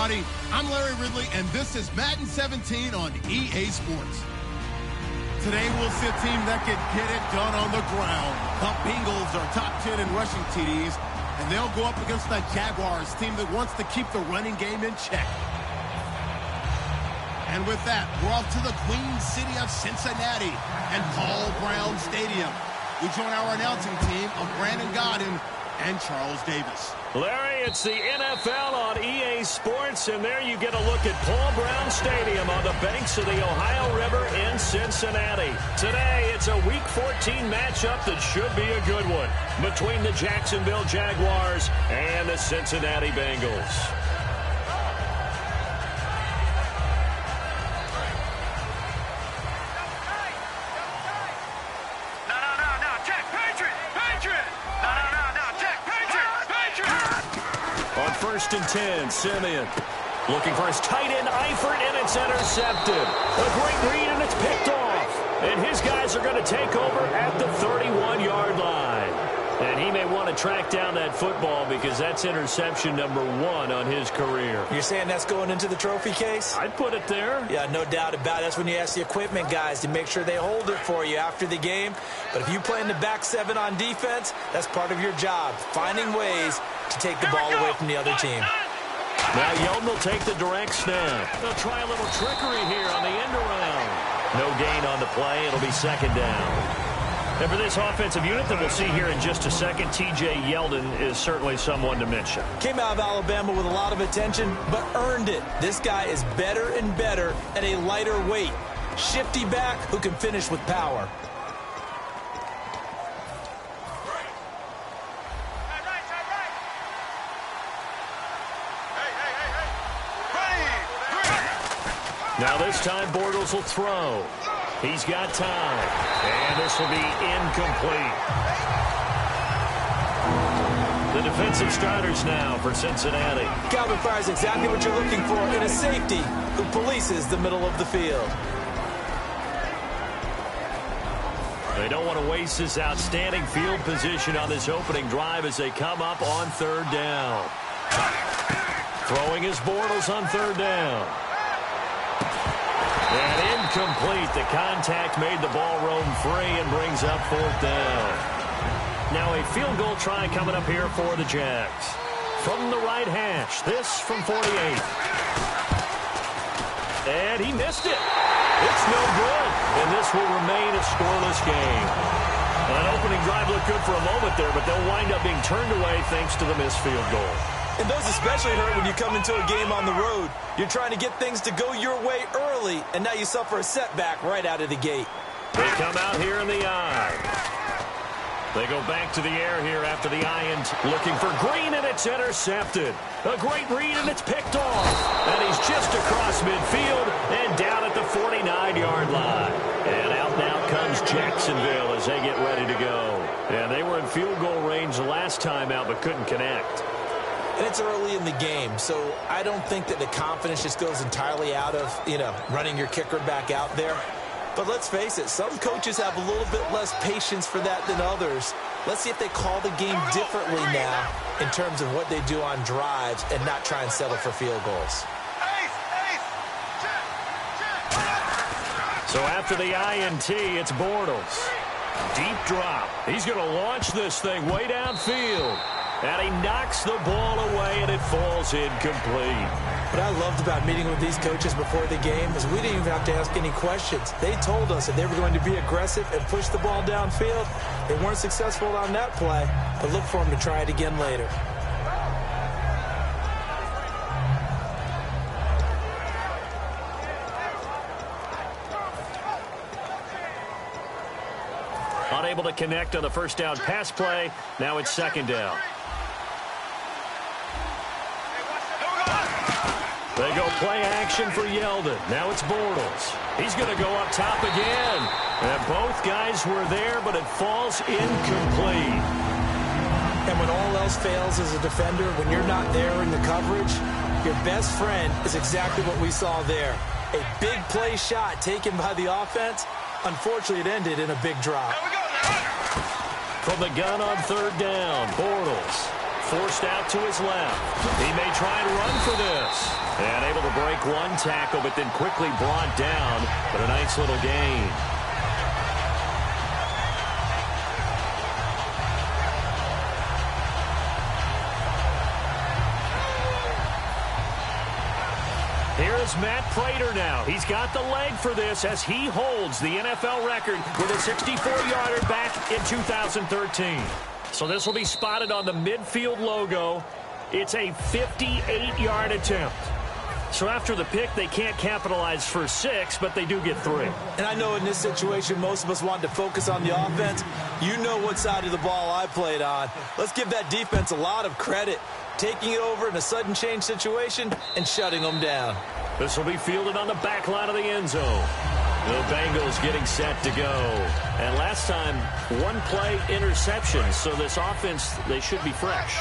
everybody. I'm Larry Ridley, and this is Madden 17 on EA Sports. Today, we'll see a team that can get it done on the ground. The Bengals are top 10 in rushing TDs, and they'll go up against the Jaguars, team that wants to keep the running game in check. And with that, we're off to the Queen City of Cincinnati and Paul Brown Stadium. We join our announcing team of Brandon Godden and Charles Davis. Larry, it's the NFL on EA Sports, and there you get a look at Paul Brown Stadium on the banks of the Ohio River in Cincinnati. Today, it's a Week 14 matchup that should be a good one between the Jacksonville Jaguars and the Cincinnati Bengals. First and 10, Simeon. Looking for his tight end, Eifert, and it's intercepted. A great read, and it's picked off. And his guys are going to take over at the 31-yard line. And he may want to track down that football because that's interception number 1 on his career. You're saying that's going into the trophy case? I'd put it there. Yeah, no doubt about it. That's when you ask the equipment guys to make sure they hold it for you after the game. But if you play in the back 7 on defense, that's part of your job, finding ways to take the ball away from the other team. Now Yeldon will take the direct snap. They'll try a little trickery here on the end around. No gain on the play. It'll be second down. And for this offensive unit that we'll see here in just a second, T.J. Yeldon is certainly someone to mention. Came out of Alabama with a lot of attention, but earned it. This guy is better and better at a lighter weight. Shifty back who can finish with power. Now this time Bortles will throw. He's got time. And this will be incomplete. The defensive starters now for Cincinnati. Calvin fires exactly what you're looking for in a safety who polices the middle of the field. They don't want to waste this outstanding field position on this opening drive as they come up on third down. Throwing his Bortles on third down. And incomplete. The contact made the ball roam free and brings up fourth down. Now a field goal try coming up here for the Jags. From the right hash, this from 48. And he missed it. It's no good. And this will remain a scoreless game. An opening drive looked good for a moment there, but they'll wind up being turned away thanks to the missed field goal. And those especially hurt when you come into a game on the road. You're trying to get things to go your way early, and now you suffer a setback right out of the gate. They come out here in the I. They go back to the air here after the I, looking for Green, and it's intercepted. A great read, and it's picked off. And he's just across midfield and down at the 49-yard line. And out now comes Jacksonville as they get ready to go. And they were in field goal range the last time out but couldn't connect. And it's early in the game, so I don't think that the confidence just goes entirely out of, running your kicker back out there. But let's face it, some coaches have a little bit less patience for that than others. Let's see if they call the game differently now in terms of what they do on drives and not try and settle for field goals. So after the INT, it's Bortles. Deep drop. He's going to launch this thing way downfield. And he knocks the ball away, and it falls incomplete. What I loved about meeting with these coaches before the game is we didn't even have to ask any questions. They told us that they were going to be aggressive and push the ball downfield. They weren't successful on that play, but look for them to try it again later. Unable to connect on the first down pass play. Now it's second down. They go play action for Yeldon. Now it's Bortles. He's going to go up top again. And both guys were there, but it falls incomplete. And when all else fails as a defender, when you're not there in the coverage, your best friend is exactly what we saw there. A big play shot taken by the offense. Unfortunately, it ended in a big drop. From the gun on third down, Bortles Forced out to his left. He may try and run for this. And able to break one tackle, but then quickly brought down. But a nice little gain. Here's Matt Prater now. He's got the leg for this as he holds the NFL record with a 64-yarder back in 2013. So this will be spotted on the midfield logo. It's a 58-yard attempt. So after the pick, they can't capitalize for 6, but they do get 3. And I know in this situation, most of us want to focus on the offense. You know what side of the ball I played on. Let's give that defense a lot of credit. Taking it over in a sudden change situation and shutting them down. This will be fielded on the back line of the end zone. The Bengals getting set to go. And last time, one play interception. So this offense, they should be fresh.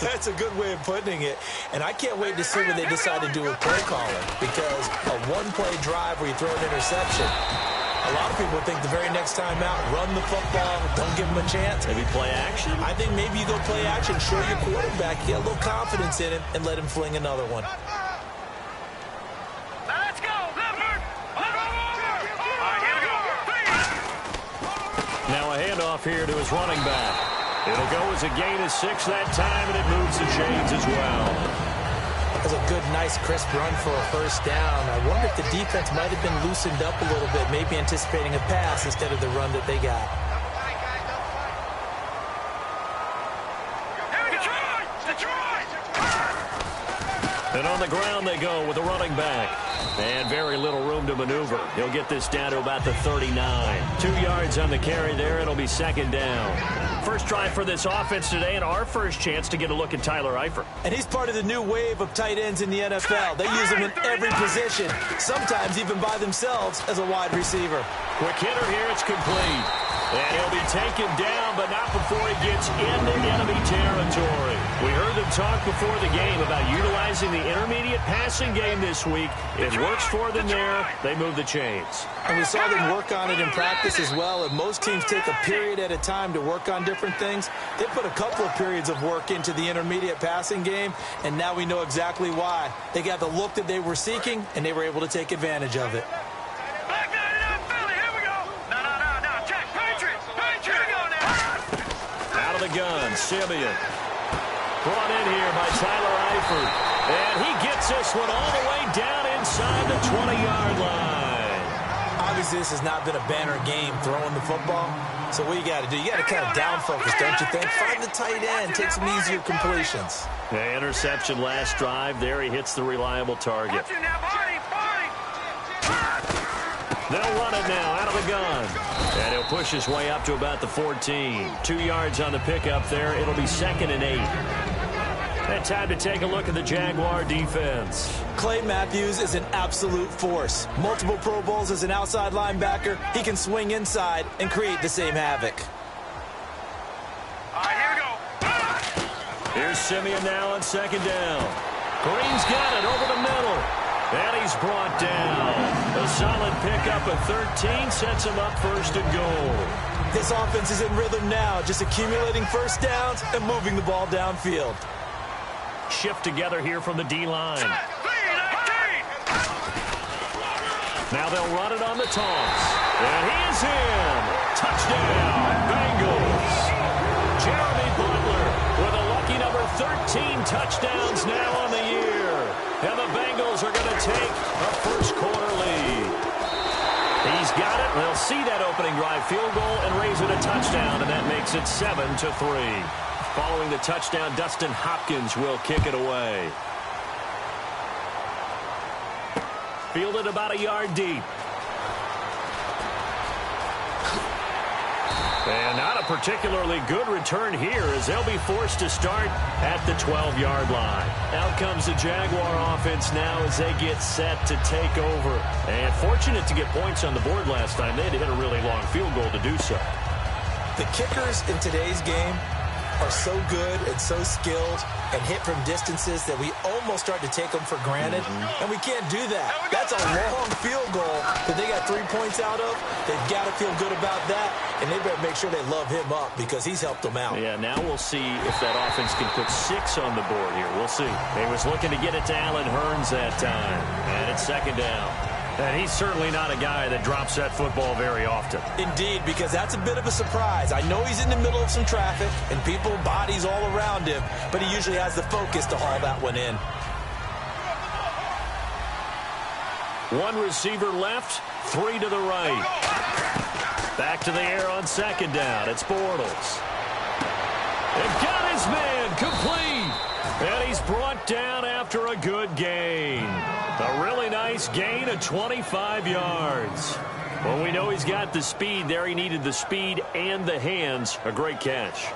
That's a good way of putting it. And I can't wait to see when they decide to do a play calling. Because a one-play drive where you throw an interception, a lot of people think the very next time out, run the football, don't give them a chance. Maybe play action? I think maybe you go play action, show your quarterback, get a little confidence in him, and let him fling another one. Let's go, Leopard! All right, here we go. Now a handoff here to his running back. It'll go as a gain of 6 that time, and it moves the chains as well. That was a good, nice, crisp run for a first down. I wonder if the defense might have been loosened up a little bit, maybe anticipating a pass instead of the run that they got. And on the ground they go with a running back. And very little room to maneuver. He'll get this down to about the 39. 2 yards on the carry there. It'll be second down. First drive for this offense today, and our first chance to get a look at Tyler Eifert. And he's part of the new wave of tight ends in the NFL. They use them in every position, sometimes even by themselves as a wide receiver. Quick hitter here. It's complete. And he'll be taken down, but not before he gets into enemy territory. We heard them talk before the game about utilizing the intermediate passing game this week. It works for them there. They move the chains. And we saw them work on it in practice as well. And most teams take a period at a time to work on different things. They put a couple of periods of work into the intermediate passing game, and now we know exactly why. They got the look that they were seeking, and they were able to take advantage of it. The gun, Simeon. Brought in here by Tyler Eifert. And he gets this one all the way down inside the 20-yard line. Obviously, this has not been a banner game throwing the football. So what you got to do, you got to kind of down focus, don't you think? Find the tight end, take some easier completions. The interception last drive. There he hits the reliable target. They'll run it now out of the gun. And he'll push his way up to about the 14. 2 yards on the pickup there. It'll be 2nd and 8. And time to take a look at the Jaguar defense. Clay Matthews is an absolute force. Multiple Pro Bowls as an outside linebacker. He can swing inside and create the same havoc. All right, here we go. Here's Simeon now on 2nd down. Green's got it over the middle. And he's brought down. A solid pickup of 13 sets him up 1st and goal. This offense is in rhythm now, just accumulating first downs and moving the ball downfield. Shift together here from the D-line. Now they'll run it on the toss. And he is in. Touchdown, Bengals. Jeremy Butler with a lucky number 13 touchdowns now on the year. And the Bengals are going to take a first-quarter lead. He's got it. They'll see that opening drive field goal and raise it a touchdown, and that makes it 7-3. Following the touchdown, Dustin Hopkins will kick it away. Fielded about a yard deep. And not a particularly good return here as they'll be forced to start at the 12-yard line. Out comes the Jaguar offense now as they get set to take over. And fortunate to get points on the board last time. They had to hit a really long field goal to do so. The kickers in today's game are so good and so skilled and hit from distances that we almost start to take them for granted, and we can't do that. That's a long field goal that they got 3 points out of. They've got to feel good about that, and they better make sure they love him up because he's helped them out. Yeah, now we'll see if that offense can put 6 on the board here. We'll see. He was looking to get it to Allen Hurns that time, and it's second down. And he's certainly not a guy that drops that football very often. Indeed, because that's a bit of a surprise. I know he's in the middle of some traffic and people, bodies all around him, but he usually has the focus to haul that one in. One receiver left, 3 to the right. Back to the air on second down. It's Bortles. They've got his man complete. And he's brought down after a good gain. A really nice gain of 25 yards. Well, we know he's got the speed there. He needed the speed and the hands. A great catch.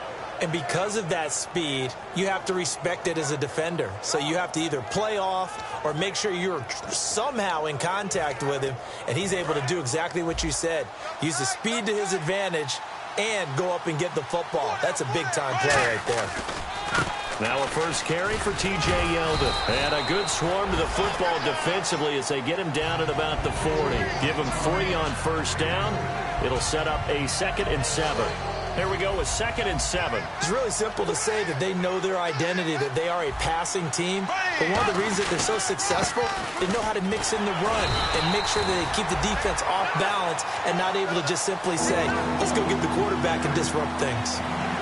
And because of that speed, you have to respect it as a defender. So you have to either play off or make sure you're somehow in contact with him. And he's able to do exactly what you said. Use the speed to his advantage and go up and get the football. That's a big-time play right there. Now a first carry for T.J. Yeldon. And a good swarm to the football defensively as they get him down at about the 40. Give him 3 on first down. It'll set up a 2nd and 7. Here we go with 2nd and 7. It's really simple to say that they know their identity, that they are a passing team. But one of the reasons that they're so successful, they know how to mix in the run and make sure that they keep the defense off balance and not able to just simply say, let's go get the quarterback and disrupt things.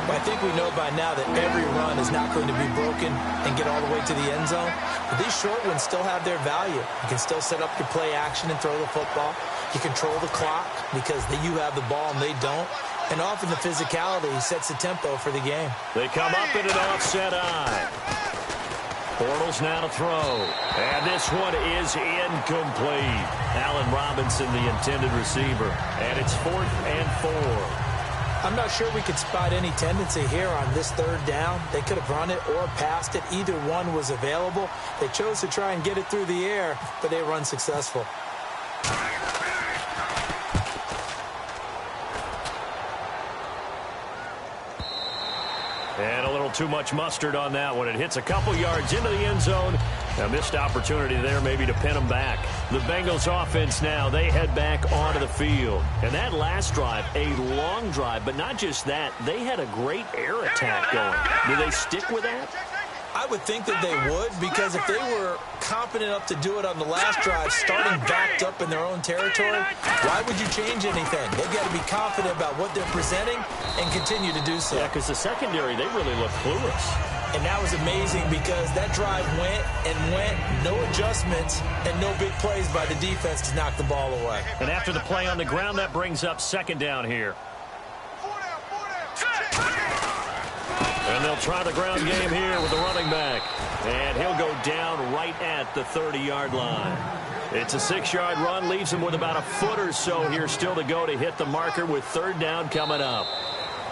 But I think we know by now that every run is not going to be broken and get all the way to the end zone. But these short ones still have their value. You can still set up your play action and throw the football. You control the clock because you have the ball and they don't. And often the physicality sets the tempo for the game. They come up in an offset eye. Bortles now to throw. And this one is incomplete. Allen Robinson, the intended receiver. And it's 4th and 4. I'm not sure we could spot any tendency here on this 3rd down. They could have run it or passed it. Either one was available. They chose to try and get it through the air, but they were unsuccessful. And a little too much mustard on that one. It hits a couple yards into the end zone. A missed opportunity there maybe to pin them back. The Bengals offense now, they head back onto the field. And that last drive, a long drive, but not just that. They had a great air attack going. Do they stick with that? I would think that they would, because if they were confident enough to do it on the last drive, starting backed up in their own territory, why would you change anything? They've got to be confident about what they're presenting and continue to do so. Yeah, because the secondary, they really look clueless. And that was amazing because that drive went and went, no adjustments, and no big plays by the defense to knock the ball away. And after the play on the ground, that brings up 2nd down here. And they'll try the ground game here with the running back. And he'll go down right at the 30-yard line. It's a 6-yard run, leaves him with about a foot or so here still to go to hit the marker with 3rd down coming up.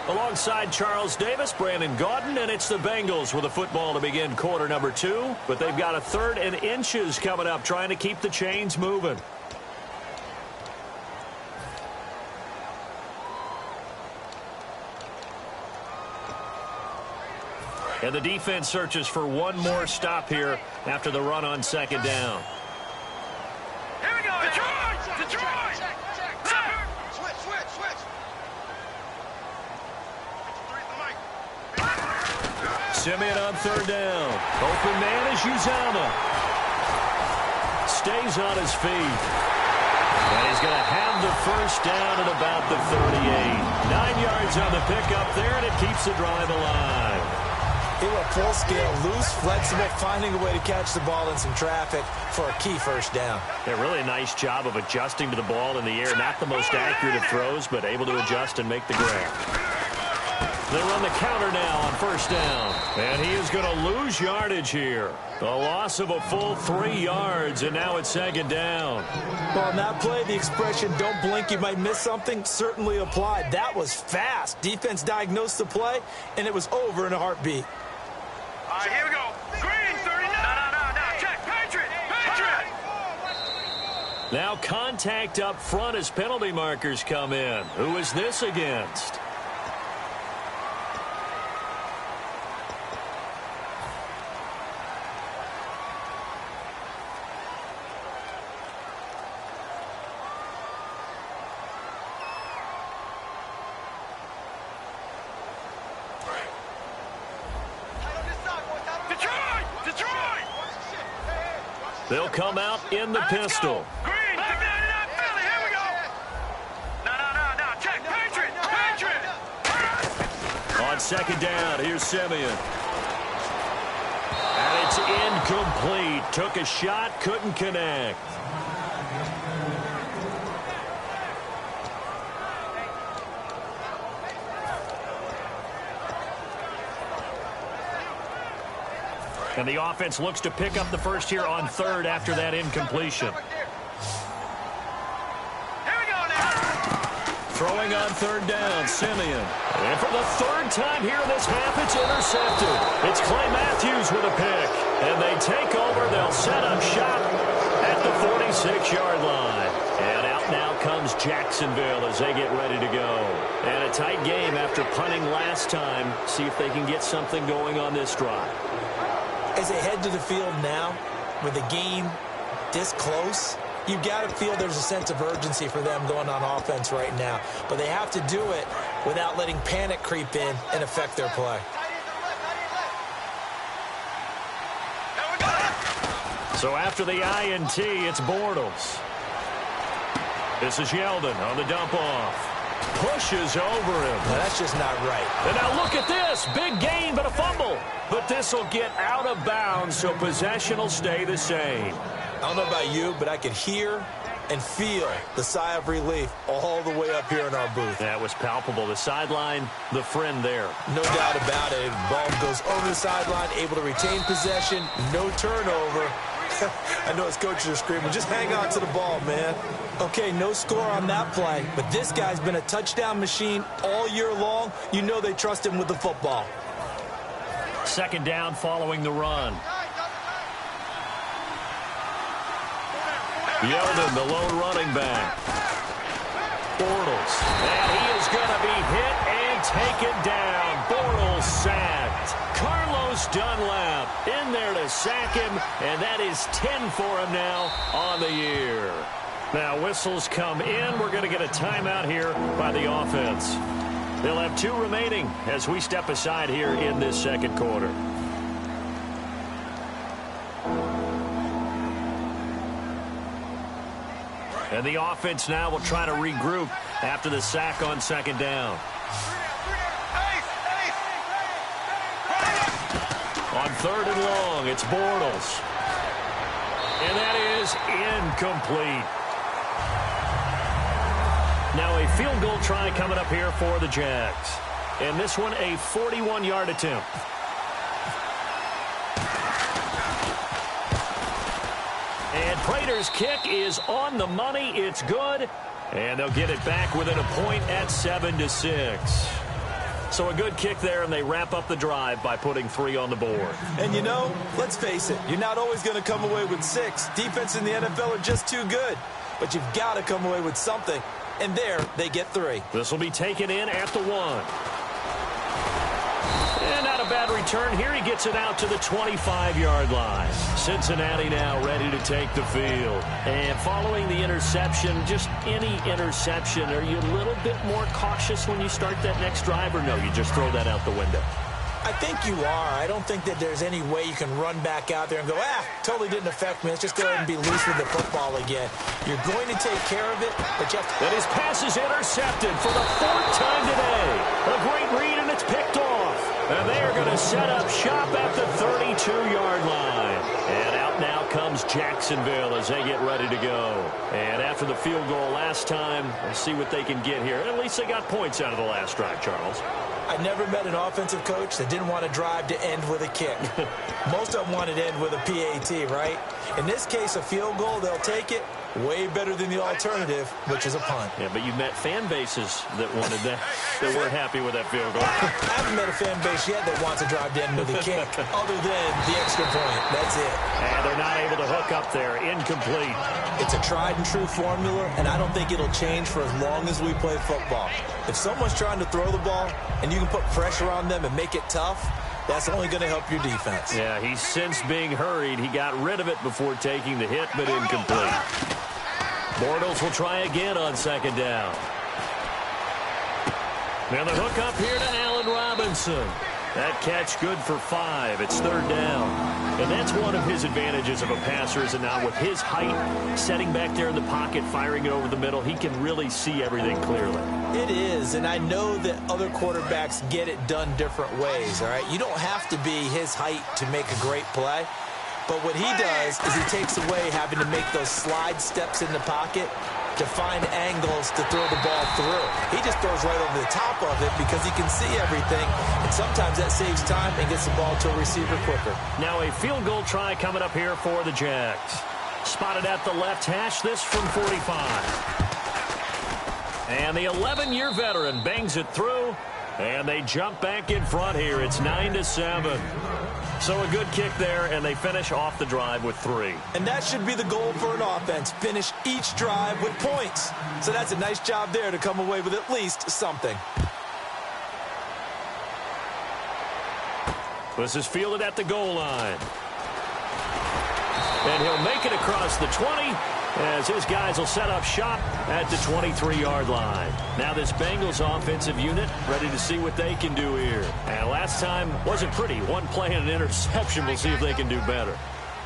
Alongside Charles Davis, Brandon Gaudin, and it's the Bengals with a football to begin quarter number 2. But they've got a 3rd and inches coming up, trying to keep the chains moving. And the defense searches for one more stop here after the run on 2nd down. Here we go. Detroit! Detroit! Switch. Simeon on 3rd down. Open man is Uzama. Stays on his feet. And he's going to have the 1st down at about the 38. 9 yards on the pickup there, and it keeps the drive alive. He went full scale, loose, flexible, finding a way to catch the ball in some traffic for a key 1st down. Yeah, really a nice job of adjusting to the ball in the air. Not the most accurate of throws, but able to adjust and make the grab. They run the counter now on 1st down. And he is going to lose yardage here. A loss of a full 3 yards, and now it's 2nd down. Well, on that play, the expression, don't blink, you might miss something, certainly applied. That was fast. Defense diagnosed the play, and it was over in a heartbeat. All right, here we go. Green, 39. No. Check. Patriot. Now contact up front as penalty markers come in. Who is this against? They'll come out in the pistol. Green, Philly, here we go. No, check, Patriot. On second down, here's Simeon. And it's incomplete. Took a shot, couldn't connect. And the offense looks to pick up the first here on third after that incompletion. Here we go now. Throwing on third down, Simeon. And for the third time here in this half, it's intercepted. It's Clay Matthews with a pick. And they take over. They'll set up shop at the 46-yard line. And out now comes Jacksonville as they get ready to go. And a tight game after punting last time. See if they can get something going on this drive. As they head to the field now, with the game this close, you've got to feel there's a sense of urgency for them going on offense right now. But they have to do it without letting panic creep in and affect their play. So after the INT, it's Bortles. This is Yeldon on the dump off. Pushes over him. Now, that's just not right. And now look at this. Big gain, but a fumble. But this will get out of bounds, so possession will stay the same. I don't know about you, but I could hear and feel the sigh of relief all the way up here in our booth. That was palpable. The sideline, the friend there. No doubt about it. Ball goes over the sideline, able to retain possession, no turnover. I know his coaches are screaming, just hang on to the ball, man. Okay, no score on that play, but this guy's been a touchdown machine all year long. You know they trust him with the football. Second down following the run. Yeldon, the lone running back. Bortles. And he is going to be hit and taken down. Bortles sacked. Carlos Dunlap in there to sack him, and that is 10 for him now on the year. Now whistles come in. We're going to get a timeout here by the offense. They'll have 2 remaining as we step aside here in this second quarter. And the offense now will try to regroup after the sack on second down. On third and long, it's Bortles. And that is incomplete. Now a field goal try coming up here for the Jags. And this one a 41-yard attempt. And Prater's kick is on the money. It's good. And they'll get it back within a point at 7-6. So a good kick there, and they wrap up the drive by putting 3 on the board. And you know, let's face it, you're not always going to come away with 6. Defense in the NFL are just too good. But you've got to come away with something. And there, they get 3. This will be taken in at the 1. And not a bad return here. He gets it out to the 25-yard line. Cincinnati now ready to take the field. And following the interception, just any interception, are you a little bit more cautious when you start that next drive, or no, you just throw that out the window? I think you are. I don't think that there's any way you can run back out there and go, totally didn't affect me. Let's just go ahead and be loose with the football again. You're going to take care of it, but you have to... And his pass is intercepted for the 4th time today. A great read, and it's picked off. And they are going to set up shop at the 32-yard line. And out now comes Jacksonville as they get ready to go. And after the field goal last time, let's see what they can get here. At least they got points out of the last drive, Charles. I never met an offensive coach that didn't want to drive to end with a kick. Most of them wanted to end with a PAT, right? In this case, a field goal, they'll take it. Way better than the alternative, which is a punt. Yeah, but you met fan bases that wanted that, that weren't happy with that field goal. I haven't met a fan base yet that wants to drive to end with a kick, other than the extra point. That's it. And they're not able to hook up there. Incomplete. It's a tried and true formula, and I don't think it'll change for as long as we play football. If someone's trying to throw the ball, and you can put pressure on them and make it tough, that's only going to help your defense. Yeah, he's since being hurried. He got rid of it before taking the hit, but incomplete. Bortles will try again on second down. Now the hook up here to Allen Robinson. That catch good for 5. It's third down. And that's one of his advantages of a passer, is it not? With his height, setting back there in the pocket, firing it over the middle, he can really see everything clearly. It is, and I know that other quarterbacks get it done different ways, all right? You don't have to be his height to make a great play. But what he does is he takes away having to make those slide steps in the pocket to find angles to throw the ball through. He just throws right over the top of it because he can see everything, and sometimes that saves time and gets the ball to a receiver quicker. Now a field goal try coming up here for the Jags. Spotted at the left hash, this from 45. And the 11-year veteran bangs it through, and they jump back in front here. It's 9-7. So a good kick there, and they finish off the drive with 3. And that should be the goal for an offense, finish each drive with points. So that's a nice job there to come away with at least something. This is fielded at the goal line. And he'll make it across the 20 as his guys will set up shop at the 23-yard line. Now this Bengals offensive unit ready to see what they can do here. And last time wasn't pretty. One play and an interception. We'll see if they can do better.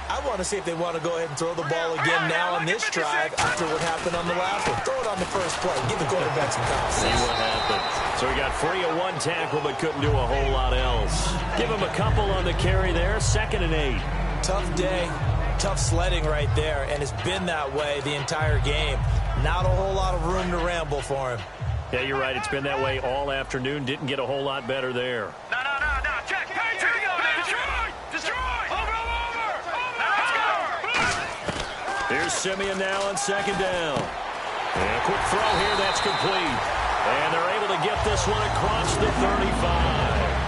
I want to see if they want to go ahead and throw the ball again now on this drive after what happened on the last one. Throw it on the first play. Give the quarterback some confidence. See what happens. So he got free of 1 tackle but couldn't do a whole lot else. Give him a couple on the carry there. 2nd and 8. Tough day. Tough sledding right there, and it's been that way the entire game. Not a whole lot of room to ramble for him. Yeah, you're right. It's been that way all afternoon. Didn't get a whole lot better there. No. Check. Here we go. Destroy. Over. Let's go. Here's Simeon now on 2nd down. And a quick throw here. That's complete. And they're able to get this one across the 35.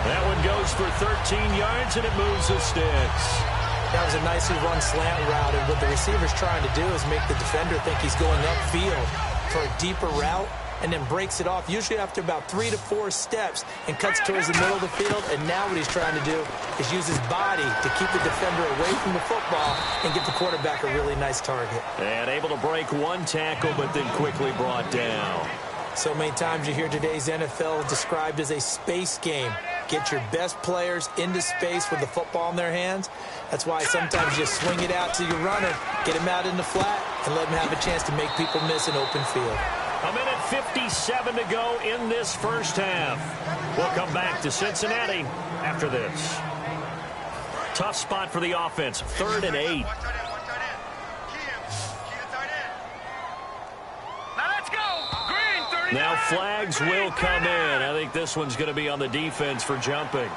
That one goes for 13 yards, and it moves the sticks. That was a nicely run slant route, and what the receiver's trying to do is make the defender think he's going upfield for a deeper route and then breaks it off, usually after about 3 to 4 steps, and cuts towards the middle of the field. And now what he's trying to do is use his body to keep the defender away from the football and get the quarterback a really nice target. And able to break 1 tackle, but then quickly brought down. So many times you hear today's NFL described as a space game. Get your best players into space with the football in their hands. That's why sometimes you swing it out to your runner, get him out in the flat, and let him have a chance to make people miss an open field. 1:57 to go in this first half. We'll come back to Cincinnati after this. Tough spot for the offense, 3rd and 8. Now flags will come in. I think this one's going to be on the defense for jumping.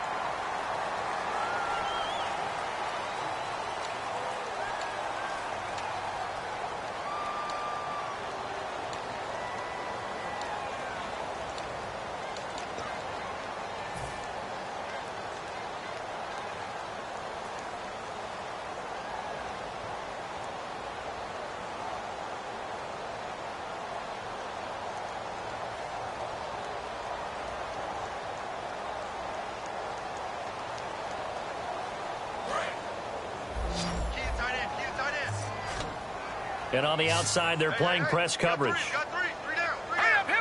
And on the outside, they're playing press coverage. Here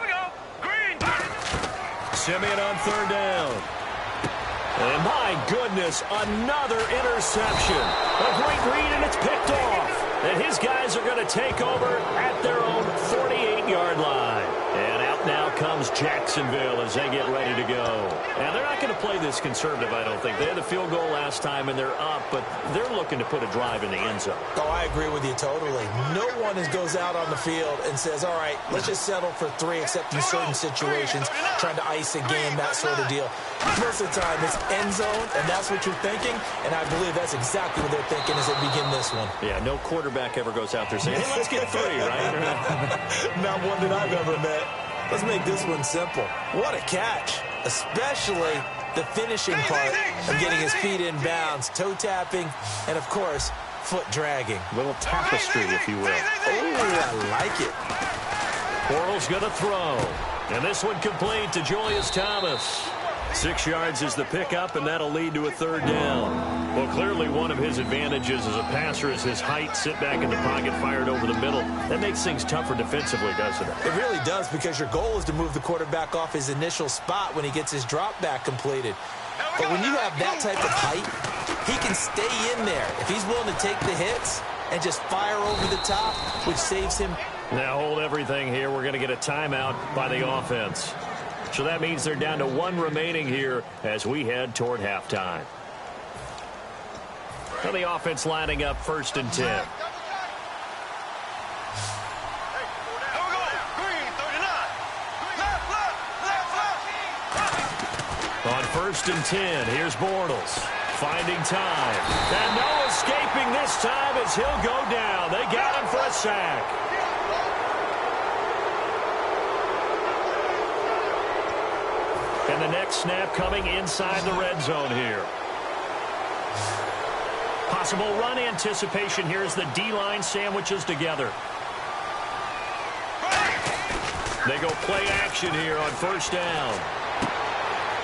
we go. Green. Simeon on 3rd down. And my goodness, another interception. A great read, and it's picked off. And his guys are going to take over at their own 48-yard line. And out now comes Jacksonville as they get ready to go. Now, they're not going to play this conservative, I don't think. They had the field goal last time, and they're up, but they're looking to put a drive in the end zone. Oh, I agree with you totally. No one goes out on the field and says, all right, let's just settle for 3, except in certain situations, trying to ice a game, that sort of deal. Most of the time, it's end zone, and that's what you're thinking, and I believe that's exactly what they're thinking as they begin this one. Yeah, no quarterback ever goes out there saying, hey, let's get 3, right? Not one that I've ever met. Let's make this one simple. What a catch, especially the finishing part of getting his feet in bounds, toe tapping, and, of course, foot dragging. Little tapestry, if you will. Oh, I like it. Bortles going to throw. And this one complete to Julius Thomas. 6 yards is the pickup, and that'll lead to a 3rd down. Well, clearly one of his advantages as a passer is his height. Sit back in the pocket, fired over the middle. That makes things tougher defensively, doesn't it? It really does, because your goal is to move the quarterback off his initial spot when he gets his drop back completed. But when you have that type of height, he can stay in there if he's willing to take the hits and just fire over the top, which saves him. Now hold everything here. We're going to get a timeout by the offense. So that means they're down to 1 remaining here as we head toward halftime. So the offense lining up 1st and 10. On 1st and 10, here's Bortles. Finding time. And no escaping this time as he'll go down. They got him for a sack. And the next snap coming inside the red zone here. Possible run anticipation here as the D-line sandwiches together. They go play action here on 1st down.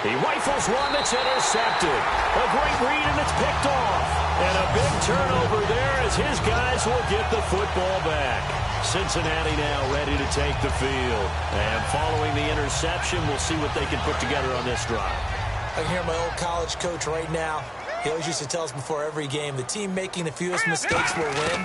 He rifles one that's intercepted. A great read, and it's picked off. And a big turnover there as his guys will get the football back. Cincinnati now ready to take the field. And following the interception, we'll see what they can put together on this drive. I can hear my old college coach right now. He always used to tell us before every game, the team making the fewest mistakes will win.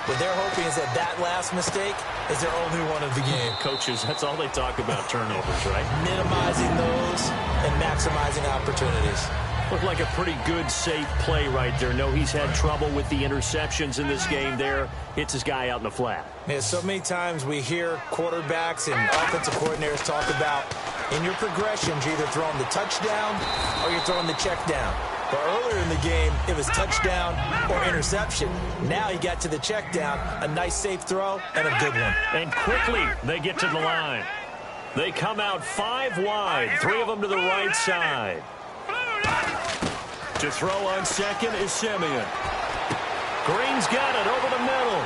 What they're hoping is that last mistake is their only one of the game. Coaches, that's all they talk about, turnovers, right? Minimizing those and maximizing opportunities. Looked like a pretty good, safe play right there. No, he's had trouble with the interceptions in this game there. Hits his guy out in the flat. Yeah, so many times we hear quarterbacks and offensive coordinators talk about in your progressions, you're either throwing the touchdown or you're throwing the check down. But earlier in the game, it was touchdown or interception. Now he got to the check down, a nice safe throw, and a good one. And quickly, they get to the line. They come out 5 wide, 3 of them to the right side. To throw on second is Simeon. Green's got it over the middle.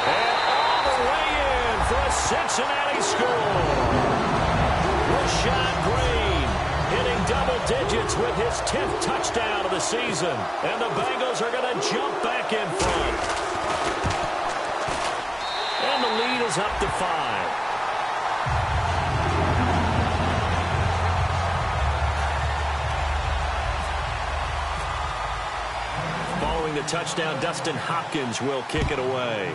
And all the way in for a Cincinnati score. Rashad Green hitting double digits with his 10th touchdown of the season. And the Bengals are going to jump back in front. And the lead is up to 5. Following the touchdown, Dustin Hopkins will kick it away.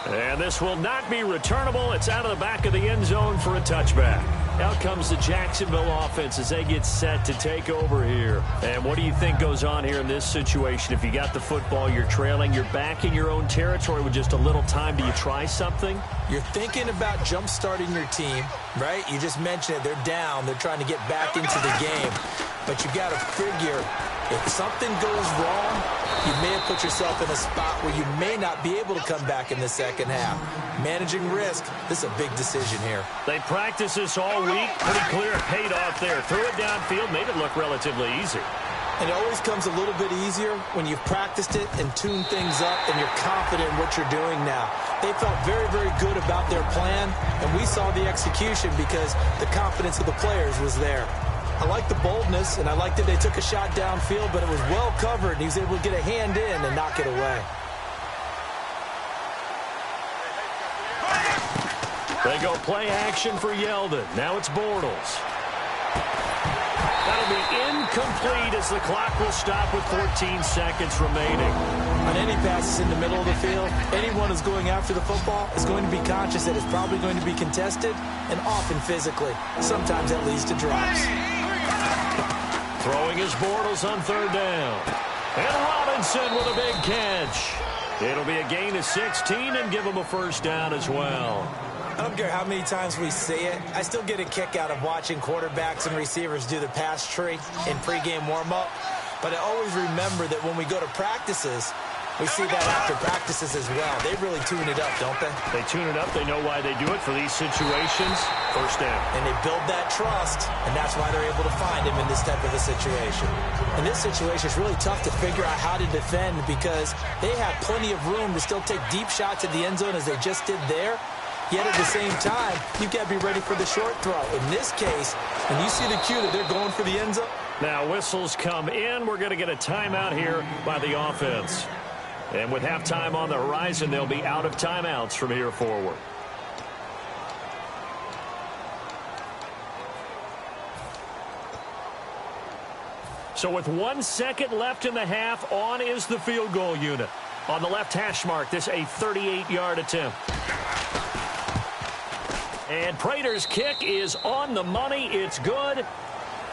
And this will not be returnable. It's out of the back of the end zone for a touchback. Out comes the Jacksonville offense as they get set to take over here. And what do you think goes on here in this situation? If you got the football, you're trailing, you're back in your own territory with just a little time. Do you try something? You're thinking about jump-starting your team, right? You just mentioned it. They're down. They're trying to get back into the game. But you got to figure if something goes wrong, you may have put yourself in a spot where you may not be able to come back in the second half. Managing risk, this is a big decision here. They practiced this all week. Pretty clear it paid off there. Threw it downfield, made it look relatively easy. And it always comes a little bit easier when you've practiced it and tuned things up and you're confident in what you're doing now. They felt very, very good about their plan, and we saw the execution because the confidence of the players was there. I like the boldness, and I like that they took a shot downfield, but it was well covered, and he was able to get a hand in and knock it away. They go play action for Yeldon. Now it's Bortles. That'll be incomplete as the clock will stop with 14 seconds remaining. On any passes in the middle of the field, anyone who's going after the football is going to be conscious that it's probably going to be contested and often physically. Sometimes that leads to drops. Throwing his Bortles on 3rd down. And Robinson with a big catch. It'll be a gain of 16 and give him a 1st down as well. I don't care how many times we say it. I still get a kick out of watching quarterbacks and receivers do the pass tree in pregame warm-up. But I always remember that when we go to practices, we see that after practices as well. They really tune it up, don't they? They tune it up. They know why they do it for these situations. 1st down. And they build that trust, and that's why they're able to find him in this type of a situation. In this situation, it's really tough to figure out how to defend because they have plenty of room to still take deep shots at the end zone as they just did there. Yet at the same time, you've got to be ready for the short throw. In this case, when you see the cue that they're going for the end zone. Now whistles come in. We're going to get a timeout here by the offense. And with halftime on the horizon, they'll be out of timeouts from here forward. So with 1 second left in the half, on is the field goal unit. On the left hash mark, this a 38-yard attempt. And Prater's kick is on the money. It's good.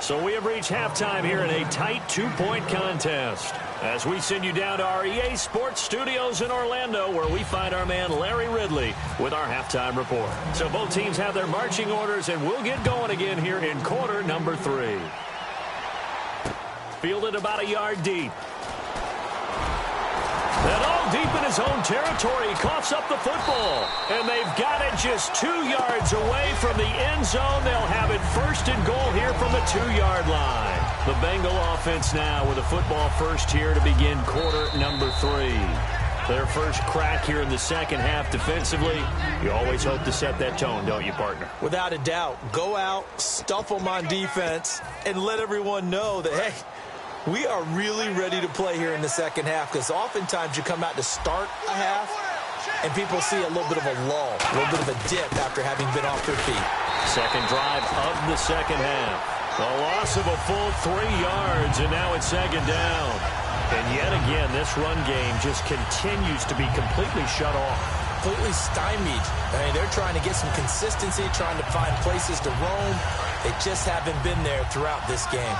So we have reached halftime here in a tight 2-point contest. As we send you down to our EA Sports Studios in Orlando, where we find our man Larry Ridley with our halftime report. So both teams have their marching orders, and we'll get going again here in quarter number 3. Fielded about a yard deep. And all deep in his own territory. He coughs up the football. And they've got it just 2 yards away from the end zone. They'll have it first and goal here from the 2-yard line. The Bengal offense now with a football first here to begin quarter number 3. Their first crack here in the second half defensively. You always hope to set that tone, don't you, partner? Without a doubt. Go out, stuff them on defense, and let everyone know that, hey, we are really ready to play here in the second half, because oftentimes you come out to start a half and people see a little bit of a lull, a little bit of a dip after having been off their feet. Second drive of the second half. A loss of a full 3 yards, and now it's second down. And yet again, this run game just continues to be completely shut off. Completely stymied. I mean, they're trying to get some consistency, trying to find places to roam. They just haven't been there throughout this game.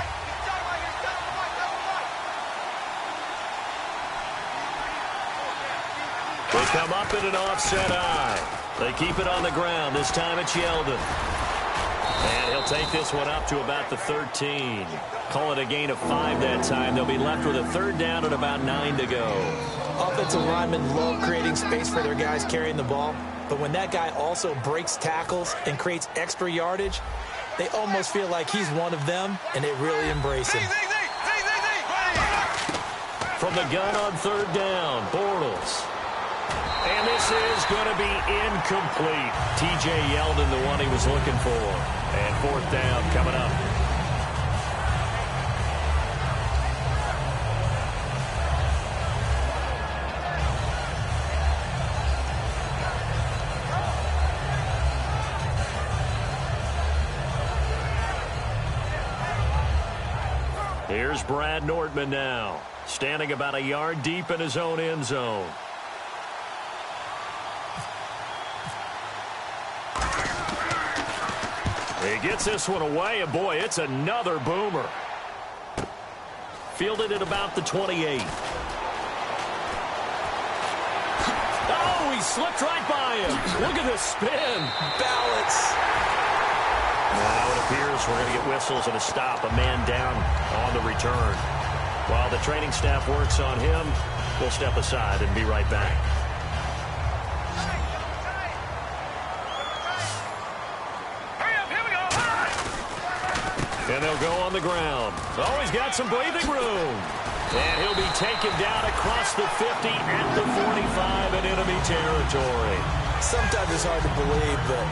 They come up in an offset eye. They keep it on the ground. This time it's Yeldon. And he'll take this one up to about the 13. Call it a gain of 5 that time. They'll be left with a third down and about 9 to go. Offensive linemen love creating space for their guys carrying the ball. But when that guy also breaks tackles and creates extra yardage, they almost feel like he's one of them, and they really embrace him. From the gun on third down, Bortles. And this is going to be incomplete. T.J. Yeldon, the one he was looking for. And fourth down coming up. Here's Brad Nordman now, standing about a yard deep in his own end zone. He gets this one away, and boy, it's another boomer. Fielded at about the 28. Oh, he slipped right by him. Look at this spin. Balance. Now it appears we're going to get whistles and a stop. A man down on the return. While the training staff works on him, we'll step aside and be right back. And they'll go on the ground. Oh, he's got some breathing room. And he'll be taken down across the 50 at the 45 in enemy territory. Sometimes it's hard to believe, but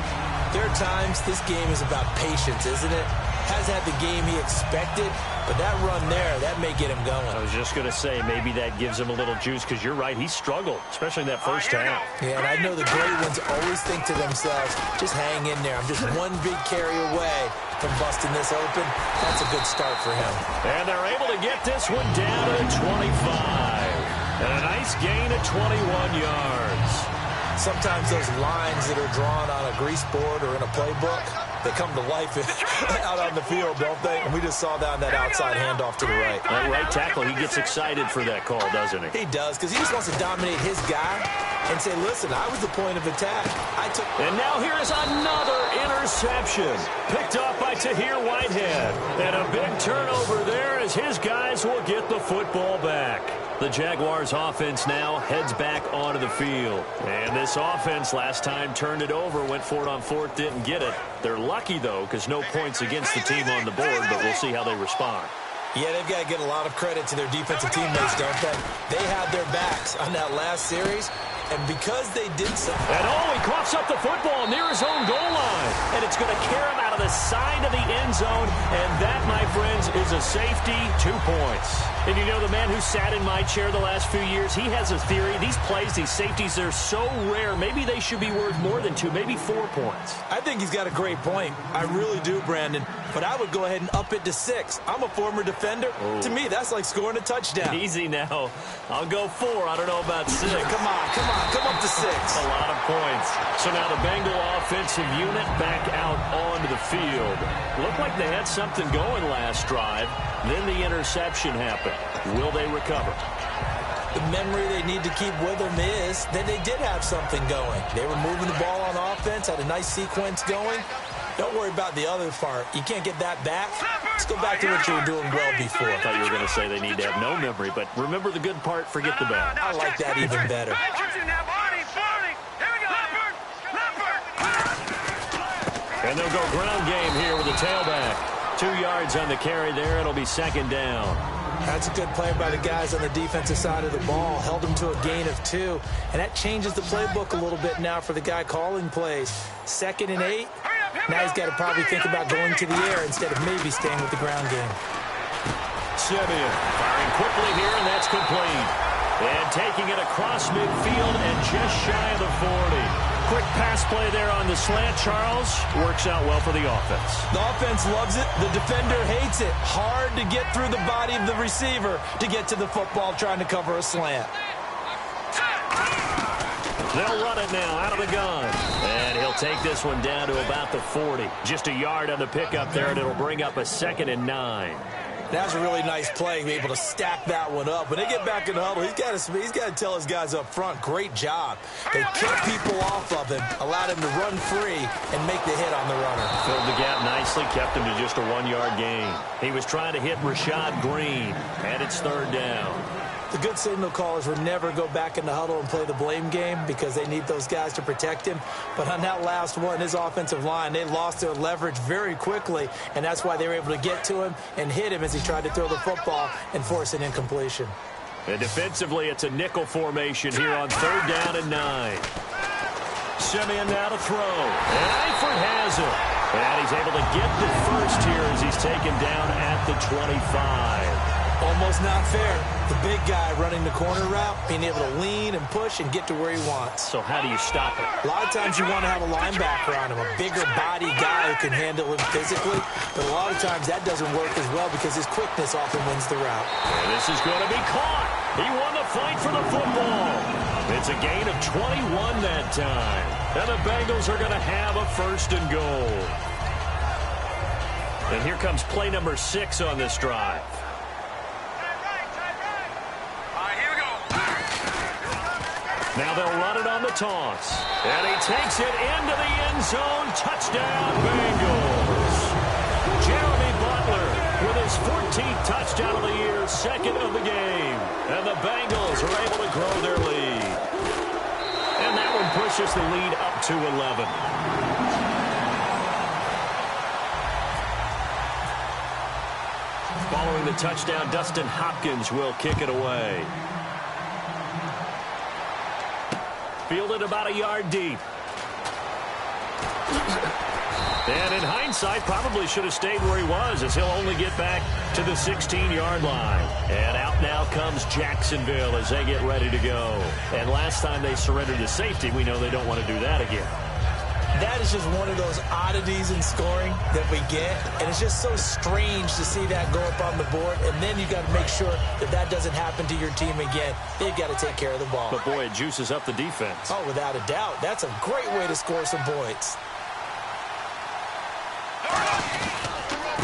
there are times this game is about patience, isn't it? Hasn't had the game he expected, but that run there, that may get him going. I was just going to say, maybe that gives him a little juice, because you're right, he struggled, especially in that first half. Yeah, and I know the great ones always think to themselves, just hang in there. I'm just one big carry away from busting this open. That's a good start for him. And they're able to get this one down to 25. And a nice gain of 21 yards. Sometimes those lines that are drawn on a grease board or in a playbook, they come to life out on the field, don't they? And we just saw that on that outside handoff to the right. That right tackle, he gets excited for that call, doesn't he? He does, because he just wants to dominate his guy and say, listen, I was the point of attack. And now here is another interception. Picked up by Tahir Whitehead. And a big turnover there as his guys will get the football back. The Jaguars offense now heads back onto the field. And this offense last time turned it over, went for it on fourth, didn't get it. They're lucky, though, because no points against the team on the board, but we'll see how they respond. Yeah, they've got to get a lot of credit to their defensive teammates, don't they? They had their backs on that last series, and because they did so. And he coughs up the football near his own goal line. And it's going to carry him out of the side of the end zone. And that, my friends, is a safety, 2 points. And you know, the man who sat in my chair the last few years, he has a theory. These plays, these safeties, they're so rare. Maybe they should be worth more than 2, maybe 4 points. I think he's got a great point. I really do, Brandon. But I would go ahead and up it to 6. I'm a former defender. Oh. To me, that's like scoring a touchdown. Easy now. I'll go 4. I don't know about 6. Come up to 6. A lot of points. So now the Bengal offensive unit back out onto the field. Looked like they had something going last drive. Then the interception happened. Will they recover? The memory they need to keep with them is that they did have something going. They were moving the ball on offense, had a nice sequence going. Don't worry about the other part. You can't get that back. Let's go back to what you were doing well before. I thought you were going to say they need to have no memory, but remember the good part, forget the bad. I like that even better. And they'll go ground game here with the tailback. 2 yards on the carry there. It'll be 2nd down. That's a good play by the guys on the defensive side of the ball. Held them to a gain of 2. And that changes the playbook a little bit now for the guy calling plays. 2nd and 8. Now he's got to probably think about going to the air instead of maybe staying with the ground game. Simeon firing quickly here, and that's complete. And taking it across midfield and just shy of the 40. Quick pass play there on the slant, Charles. Works out well for the offense. The offense loves it. The defender hates it. Hard to get through the body of the receiver to get to the football trying to cover a slant. They'll run it now out of the gun. And he'll take this one down to about the 40. Just a yard on the pickup there, and it'll bring up a 2nd and 9. That's a really nice play, be able to stack that one up. When they get back in the huddle, he's got to tell his guys up front, great job. They kept people off of him, allowed him to run free, and make the hit on the runner. Filled the gap nicely, kept him to just a 1-yard gain. He was trying to hit Rashad Green, and it's 3rd down. The good signal callers would never go back in the huddle and play the blame game because they need those guys to protect him. But on that last one, his offensive line, they lost their leverage very quickly, and that's why they were able to get to him and hit him as he tried to throw the football and force an incompletion. And defensively, it's a nickel formation here on 3rd down and 9. Simeon now to throw. And Eifert has it. And he's able to get the first here as he's taken down at the 25. Almost not fair. The big guy running the corner route, being able to lean and push and get to where he wants. So how do you stop it? A lot of times you want to have a linebacker on him, a bigger body guy who can handle him physically. But a lot of times that doesn't work as well because his quickness often wins the route. And this is going to be caught. He won the fight for the football. It's a gain of 21 that time. And the Bengals are going to have a 1st and goal. And here comes play number 6 on this drive. Now they'll run it on the toss. And he takes it into the end zone. Touchdown, Bengals. Jeremy Butler with his 14th touchdown of the year, 2nd of the game. And the Bengals are able to grow their lead. And that one pushes the lead up to 11. Following the touchdown, Dustin Hopkins will kick it away. Fielded about a yard deep. And in hindsight, probably should have stayed where he was as he'll only get back to the 16-yard line. And out now comes Jacksonville as they get ready to go. And last time they surrendered to safety, we know they don't want to do that again. That is just one of those oddities in scoring that we get. And it's just so strange to see that go up on the board. And then you got to make sure that that doesn't happen to your team again. They've got to take care of the ball. But, boy, it juices up the defense. Oh, without a doubt. That's a great way to score some points.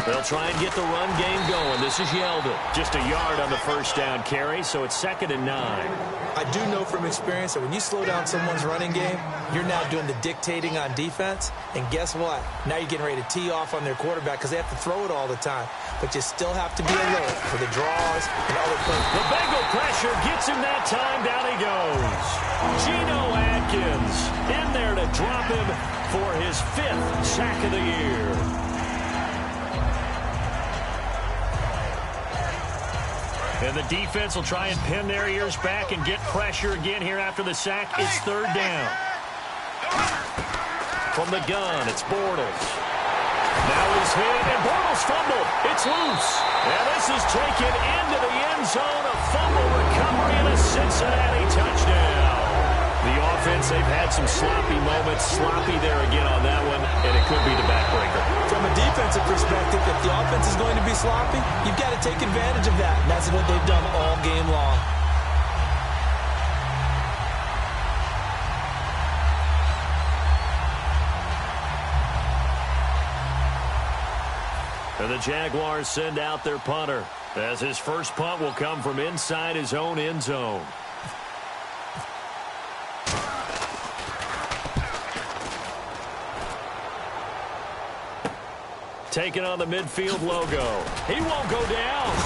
They'll try and get the run game going. This is Yeldon. Just a yard on the 1st down carry, so it's 2nd and 9. I do know from experience that when you slow down someone's running game, you're now doing the dictating on defense. And guess what? Now you're getting ready to tee off on their quarterback because they have to throw it all the time. But you still have to be alert for the draws and other plays. The Bengal pressure gets him that time. Down he goes. Geno Atkins in there to drop him for his 5th sack of the year. And the defense will try and pin their ears back and get pressure again here after the sack. It's 3rd down. From the gun, it's Bortles. Now with is hit, and Bortles fumble. It's loose. And this is taken into the end zone. A fumble recovery and a Cincinnati touchdown. The offense, they've had some sloppy moments. Sloppy there again on that one, and it could be the backbreaker. From a defensive perspective, if the offense is going to be sloppy, you've got to take advantage of that. And that's what they've done all game long. And the Jaguars send out their punter, as his first punt will come from inside his own end zone. Taking on the midfield logo. He won't go down.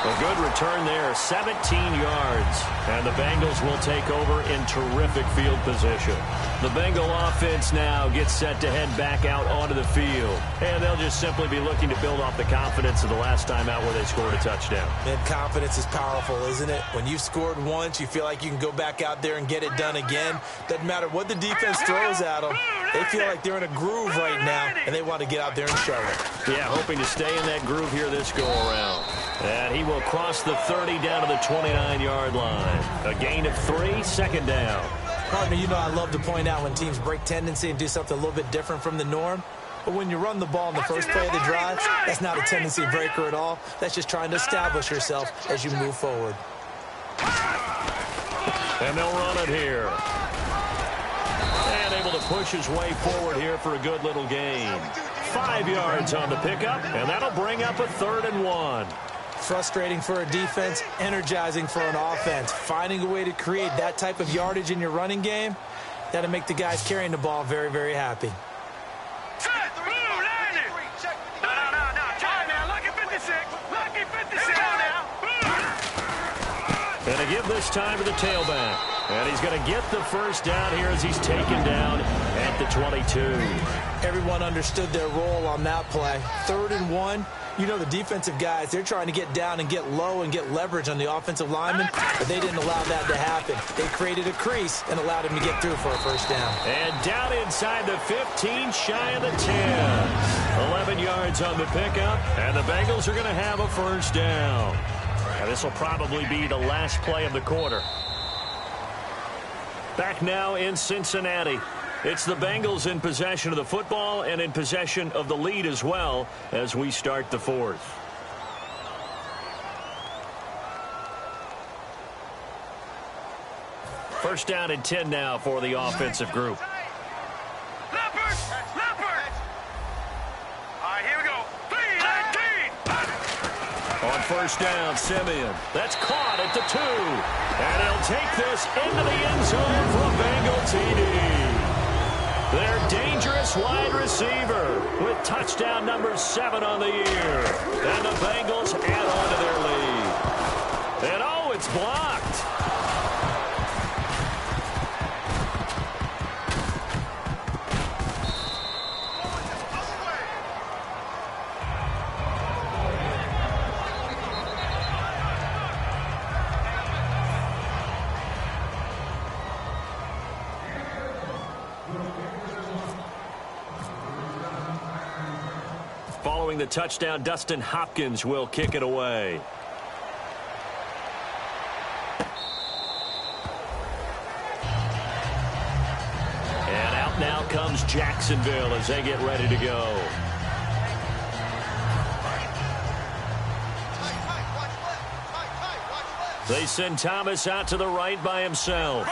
A good return there, 17 yards. And the Bengals will take over in terrific field position. The Bengal offense now gets set to head back out onto the field. And they'll just simply be looking to build off the confidence of the last time out where they scored a touchdown. And confidence is powerful, isn't it? When you've scored once, you feel like you can go back out there and get it done again. Doesn't matter what the defense throws at them. They feel like they're in a groove right now, and they want to get out there and show it. Yeah, hoping to stay in that groove here this go-around. And he will cross the 30 down to the 29-yard line. A gain of 3, second down. Partner, you know I love to point out when teams break tendency and do something a little bit different from the norm. But when you run the ball in the first play of the drive, that's not a tendency breaker at all. That's just trying to establish yourself as you move forward. And they'll run it here. And able to push his way forward here for a good little gain. 5 yards on the pickup, and that'll bring up a 3rd and 1. Frustrating for a defense, energizing for an offense. Finding a way to create that type of yardage in your running game, that'll make the guys carrying the ball very, very happy. And to give this time to the tailback. And he's going to get the first down here as he's taken down at the 22. Everyone understood their role on that play. 3rd and 1. You know the defensive guys, they're trying to get down and get low and get leverage on the offensive lineman, but they didn't allow that to happen. They created a crease and allowed him to get through for a first down. And down inside the 15, shy of the 10. 11 yards on the pickup, and the Bengals are going to have a first down. And this will probably be the last play of the quarter. Back now in Cincinnati. It's the Bengals in possession of the football and in possession of the lead as well as we start the 4th. First down and 10 now for the offensive group. Leopard! All right, here we go. 3-19! On first down, Simeon. That's caught at the 2. And he'll take this into the end zone for a Bengal TD. Their dangerous wide receiver with touchdown number 7 on the year. And the Bengals add on to their lead. And oh, it's blocked. Following the touchdown, Dustin Hopkins will kick it away. And out now comes Jacksonville as they get ready to go. They send Thomas out to the right by himself.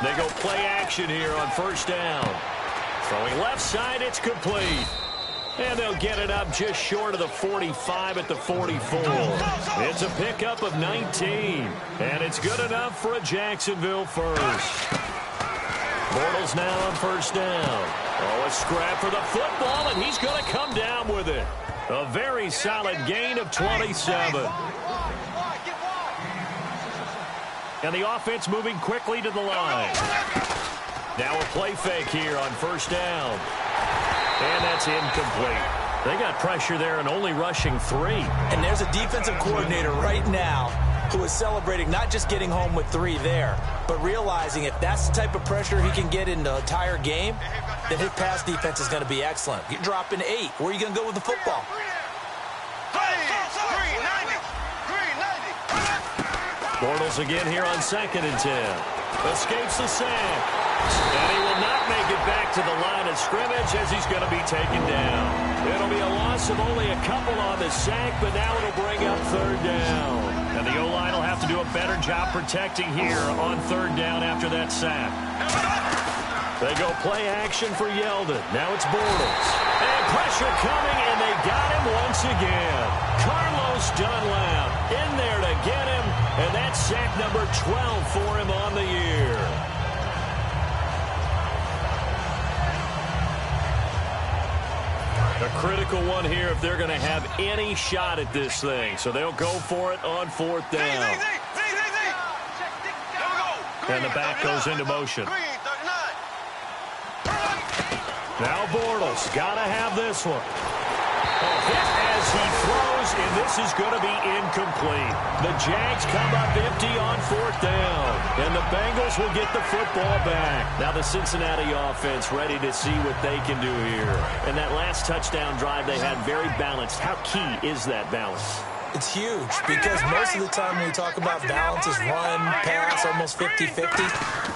They go play action here on first down. Throwing left side, it's complete. And they'll get it up just short of the 45 at the 44. It's a pickup of 19. And it's good enough for a Jacksonville first. Bortles now on first down. Oh, a scrap for the football, and he's going to come down with it. A very solid gain of 27. And the offense moving quickly to the line. Now a play fake here on first down. And that's incomplete. They got pressure there and only rushing 3. And there's a defensive coordinator right now who is celebrating not just getting home with 3 there, but realizing if that's the type of pressure he can get in the entire game, then his pass defense is going to be excellent. You're dropping 8. Where are you going to go with the football? Bortles again here on 2nd and 10. Escapes the sack. And he will not make it back to the line of scrimmage as he's going to be taken down. It'll be a loss of only a couple on the sack, but now it'll bring up 3rd down. And the O-line will have to do a better job protecting here on 3rd down after that sack. They go play action for Yeldon. Now it's Bortles. And pressure coming, and they got him once again. Carlos Dunlap in there to get him, and that's sack number 12 for him on the year. A critical one here if they're going to have any shot at this thing. So they'll go for it on 4th down. And the back goes into motion. Now Bortles, got to have this one. Hit as he throws, and this is going to be incomplete. The Jags come up empty on 4th down, and the Bengals will get the football back. Now the Cincinnati offense ready to see what they can do here. And that last touchdown drive they had very balanced. How key is that balance? It's huge because most of the time when we talk about balance is run, pass, almost 50-50.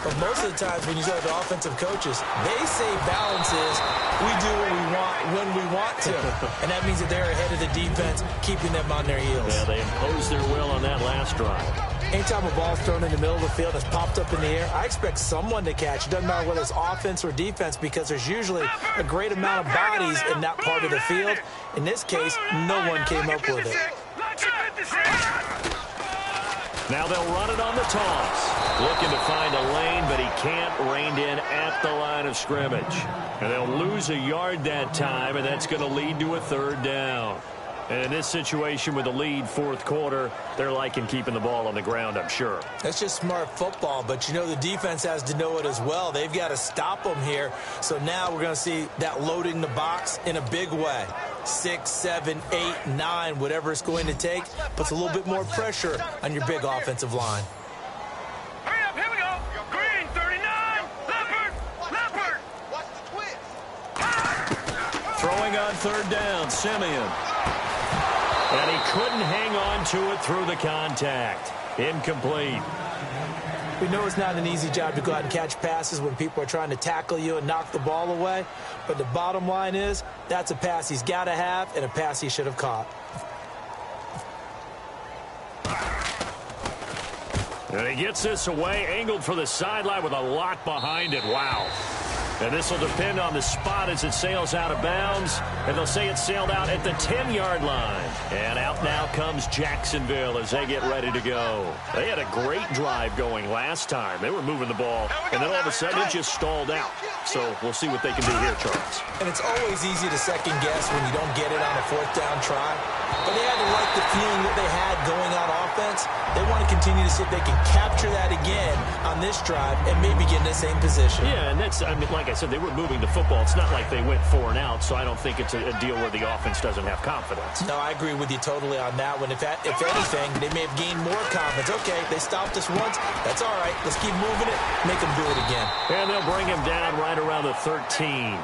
But most of the times when you talk to offensive coaches, they say balance is we do what we want when we want to. And that means that they're ahead of the defense, keeping them on their heels. Yeah, they imposed their will on that last drive. Anytime a ball's thrown in the middle of the field and it's popped up in the air, I expect someone to catch. It doesn't matter whether it's offense or defense because there's usually a great amount of bodies in that part of the field. In this case, no one came up with it. Now they'll run it on the toss. Looking to find a lane, but he can't. Reined in at the line of scrimmage. And they'll lose a yard that time, and that's going to lead to a 3rd down. And in this situation with the lead 4th quarter, they're liking keeping the ball on the ground, I'm sure. That's just smart football, but you know the defense has to know it as well. They've got to stop them here. So now we're going to see that loading the box in a big way. 6, 7, 8, 9, whatever it's going to take, puts a little bit more pressure on your big offensive line. Hurry up, here we go. Green, 39. Leopard. What's the twist? Throwing on 3rd down, Simeon. And he couldn't hang on to it through the contact. Incomplete. We know it's not an easy job to go out and catch passes when people are trying to tackle you and knock the ball away. But the bottom line is, that's a pass he's got to have and a pass he should have caught. And he gets this away, angled for the sideline with a lot behind it. Wow. And this will depend on the spot as it sails out of bounds. And they'll say it sailed out at the 10-yard line. And out now comes Jacksonville as they get ready to go. They had a great drive going last time. They were moving the ball, and then all of a sudden it just stalled out. So we'll see what they can do here, Charles. And it's always easy to second guess when you don't get it on a 4th down try. But they had to like the feeling that they had going on offense. They want to continue to see if they can capture that again on this drive and maybe get in the same position. Yeah, and that's, I mean, like I said, they were moving the football. It's not like they went 4 and out, so I don't think it's a deal where the offense doesn't have confidence. No, I agree with you totally on that one. If anything, they may have gained more confidence. Okay, they stopped us once. That's all right. Let's keep moving it. Make them do it again. And they'll bring him down right around the 13.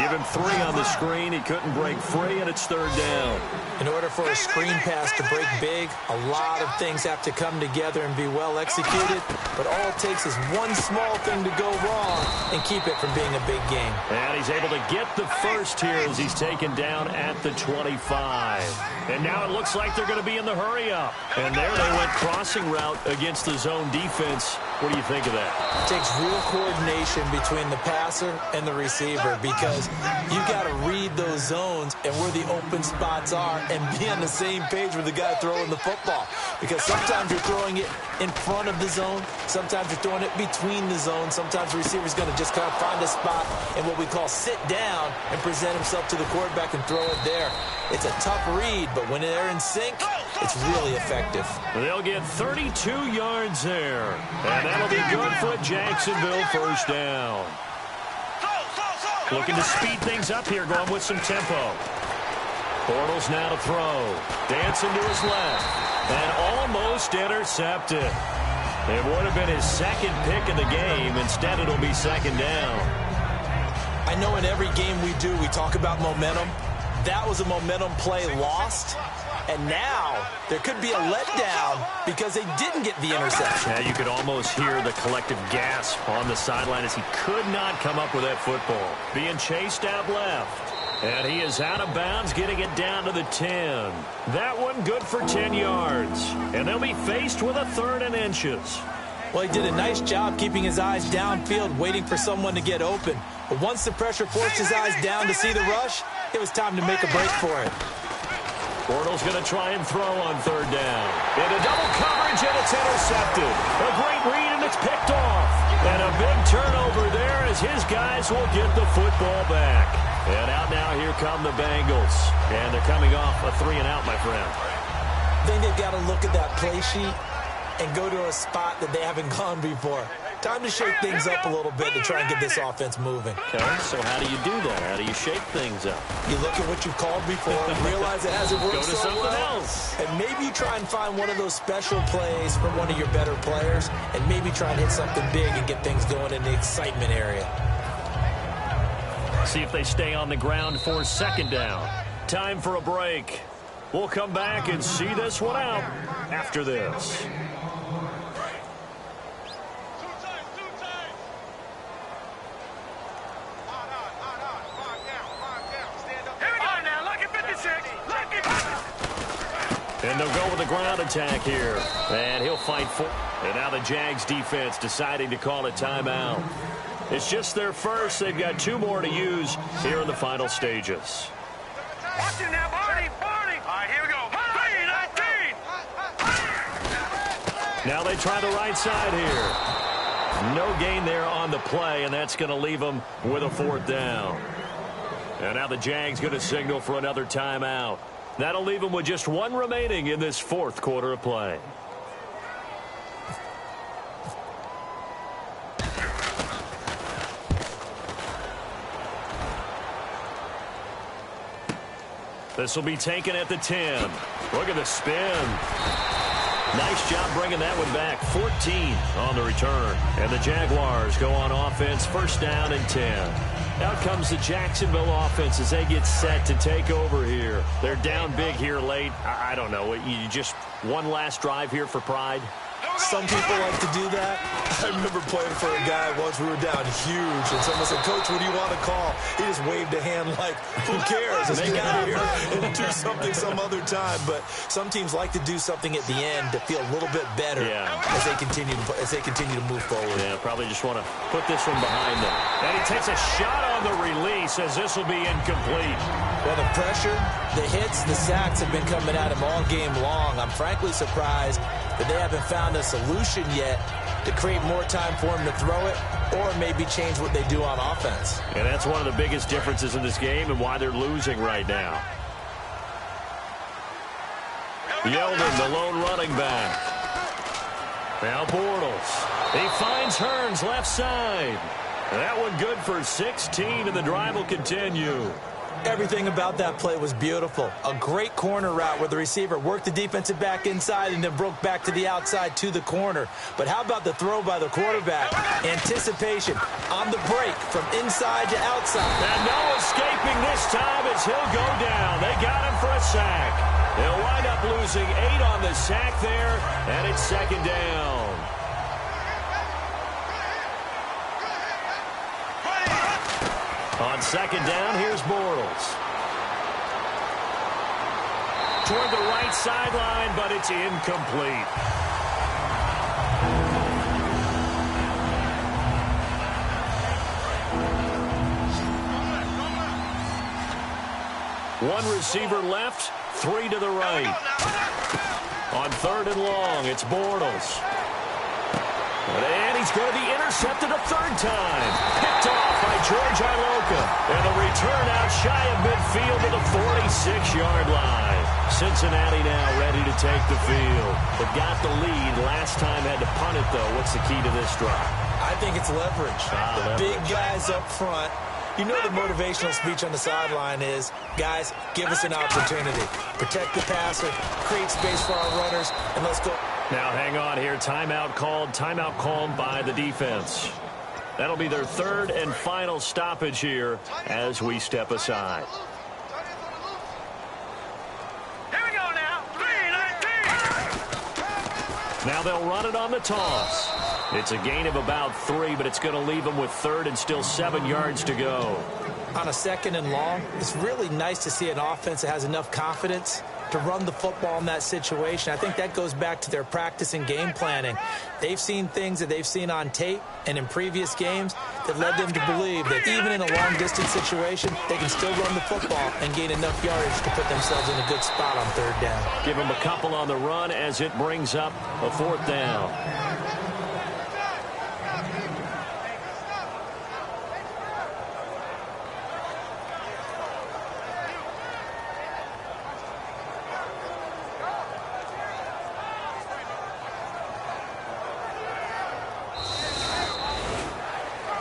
Give him 3 on the screen. He couldn't break free, and it's 3rd down. In order for a screen pass to break big, a lot of things have to come together and be well executed. But all it takes is one small thing to go wrong and keep it from being a big game. And he's able to get the first here as he's taken down at the 25. And now it looks like they're going to be in the hurry-up. And there they went crossing route against the zone defense. What do you think of that? It takes real coordination between the passer and the receiver because you've got to read those zones and where the open spots are and be on the same page with the guy throwing the football. Because sometimes you're throwing it in front of the zone. Sometimes you're throwing it between the zones. Sometimes the receiver's going to just kind of find a spot and what we call sit down and present himself to the quarterback and throw it there. It's a tough read, but when they're in sync, it's really effective. They'll get 32 yards there. And that'll be good for a Jacksonville 1st down. Looking to speed things up here, going with some tempo. Bortles now to throw. Dancing to his left. And almost intercepted. It would have been his second pick of the game. Instead, it'll be second down. I know in every game we do, we talk about momentum. That was a momentum play lost. And now there could be a letdown because they didn't get the interception. Yeah, you could almost hear the collective gasp on the sideline as he could not come up with that football. Being chased out left. And he is out of bounds, getting it down to the 10. That one good for 10 yards. And they'll be faced with a 3rd and inches. Well, he did a nice job keeping his eyes downfield, waiting for someone to get open. But once the pressure forced his eyes down to see the rush, it was time to make a break for it. Bortles going to try and throw on 3rd down. Into double coverage, and it's intercepted. A great read, and it's picked off. And a big turnover there as his guys will get the football back. And out now, here come the Bengals. And they're coming off a 3-and-out, my friend. I think they've got to look at that play sheet and go to a spot that they haven't gone before. Time to shake things up a little bit to try and get this offense moving. Okay, so how do you do that? How do you shake things up? You look at what you've called before, realize it hasn't worked Go to so something well, else. and maybe you try and find one of those special plays from one of your better players, and maybe try and hit something big and get things going in the excitement area. See if they stay on the ground for 2nd down. Time for a break. We'll come back and see this one out after this. And they'll go with the ground attack here. And he'll fight for. And now the Jags defense deciding to call a timeout. It's just their first. They've got 2 more to use here in the final stages. Watch it now, Barney. Barney. All right, here we go. 3-19. Now they try the right side here. No gain there on the play, and that's going to leave them with a 4th down. And now the Jags going to signal for another timeout. That'll leave them with just 1 remaining in this 4th quarter of play. This will be taken at the 10. Look at the spin. Nice job bringing that one back. 14 on the return. And the Jaguars go on offense, 1st down and 10. Out comes the Jacksonville offense as they get set to take over here. They're down big here late. I don't know. You just one last drive here for pride? Some people like to do that. I remember playing for a guy once. We were down huge, and someone said, "Coach, what do you want to call?" He just waved a hand like, "Who cares? Let's get out of here and do something some other time." But some teams like to do something at the end to feel a little bit better as they continue to move forward. Yeah, probably just want to put this one behind them. And he takes a shot on the release as this will be incomplete. Well, the pressure, the hits, the sacks have been coming at him all game long. I'm frankly surprised that they haven't found a solution yet to create more time for him to throw it or maybe change what they do on offense. And that's one of the biggest differences in this game and why they're losing right now. Yeldon, the lone running back. Now Bortles. He finds Hearns left side. That one good for 16, and the drive will continue. Everything about that play was beautiful. A great corner route where the receiver worked the defensive back inside and then broke back to the outside to the corner. But how about the throw by the quarterback? Anticipation on the break from inside to outside. And no escaping this time as he'll go down. They got him for a sack. They'll wind up losing 8 on the sack there, and it's 2nd down. On 2nd down, here's Bortles. Toward the right sideline, but it's incomplete. One receiver left, 3 to the right. On 3rd and long, it's Bortles. And he's going to be intercepted a 3rd time. Picked off by George Iloka. And the return out shy of midfield to the 46-yard line. Cincinnati now ready to take the field. But got the lead. Last time had to punt it, though. What's the key to this drive? I think it's leverage. The big guys up front You know the motivational speech on the sideline is, guys, give us an opportunity. Protect the passer, create space for our runners, and let's go. Now hang on here. Timeout called by the defense. That'll be their third and final stoppage here as we step aside. Here we go now. 3-19. Now they'll run it on the toss. It's a gain of about 3, but it's going to leave them with third and still 7 yards to go. On a 2nd and long, it's really nice to see an offense that has enough confidence to run the football in that situation. I think that goes back to their practice and game planning. They've seen things that they've seen on tape and in previous games that led them to believe that even in a long-distance situation, they can still run the football and gain enough yardage to put themselves in a good spot on 3rd down. Give them a couple on the run as it brings up a 4th down.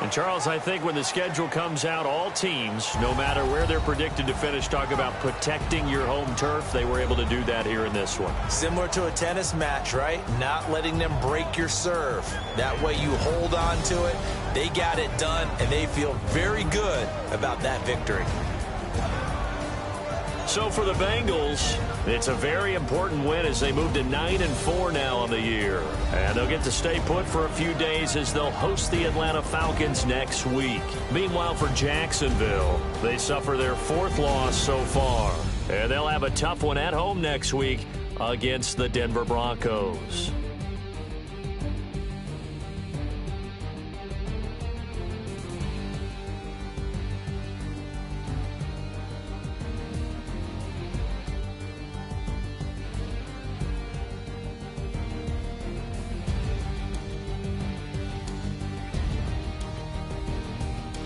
And Charles, I think when the schedule comes out, all teams, no matter where they're predicted to finish, talk about protecting your home turf. They were able to do that here in this one. Similar to a tennis match, right? Not letting them break your serve. That way you hold on to it. They got it done, and they feel very good about that victory. So for the Bengals, it's a very important win as they move to 9-4 now on the year. And they'll get to stay put for a few days as they'll host the Atlanta Falcons next week. Meanwhile, for Jacksonville, they suffer their 4th loss so far. And they'll have a tough one at home next week against the Denver Broncos.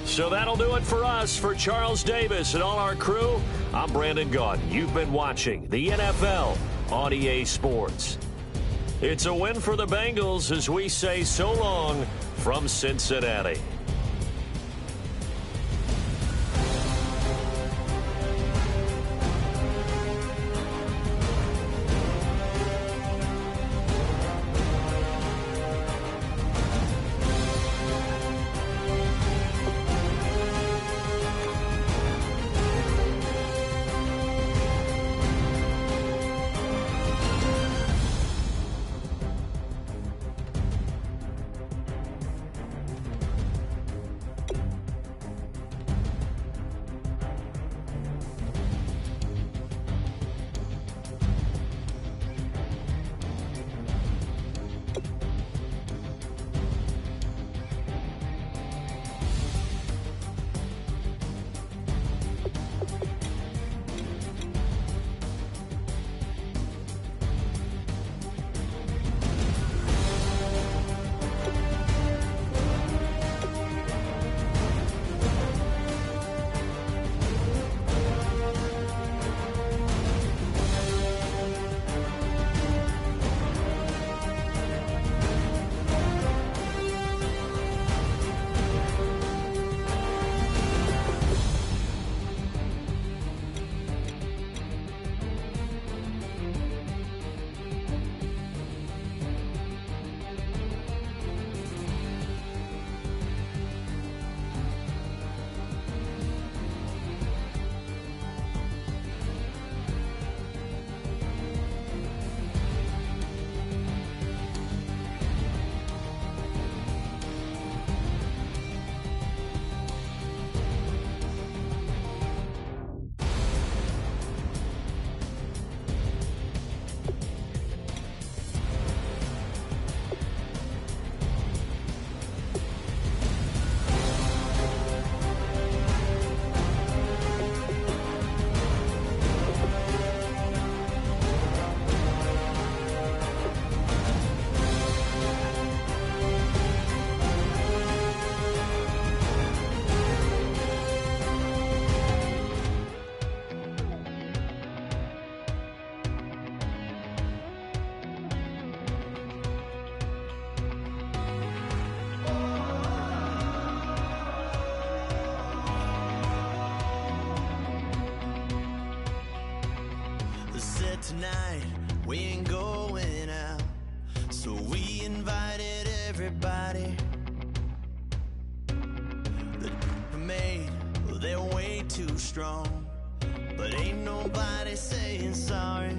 So that'll do it for us. For Charles Davis and all our crew, I'm Brandon Gaudin. You've been watching the NFL on EA Sports. It's a win for the Bengals as we say so long from Cincinnati. But tonight, we ain't going out, so we invited everybody. The made, well, they're way too strong, but ain't nobody saying sorry.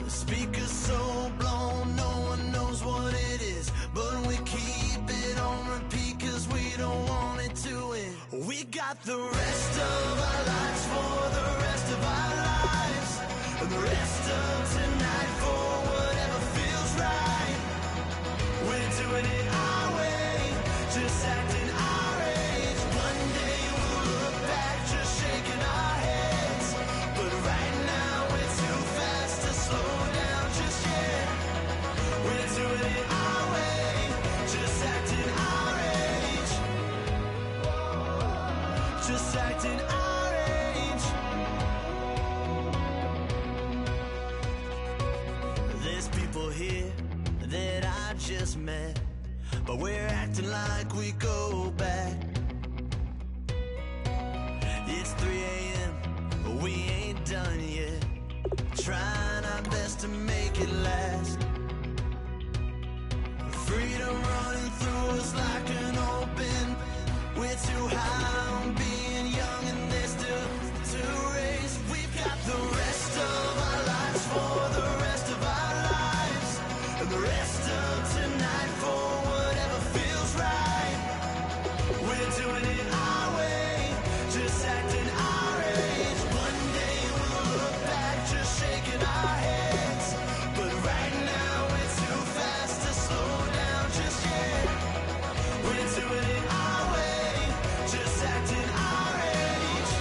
The speaker's so blown, no one knows what it is, but we keep it on repeat cause we don't want it to end. We got the rest of our lives for the rest of our lives, and the rest of tonight for whatever feels right. We're doing it our way, just acting our age. One day we'll look back just shaking our heads, but right now we're too fast to slow down just yet. We're doing it our way, just acting our age, just acting our age. There's people here that I just met, but we're acting like we go back. It's 3 a.m., but we ain't done yet, trying our best to make it last. Freedom running through us like an open. We're too high on being young and there's still to race. We've got the rest of our lives for the rest of our lives, and the rest of tonight for whatever feels right. We're doing it our way, just acting our age. One day we'll look back just shaking our heads, but right now we're too fast to slow down just yet. We're doing it our way, just acting our age,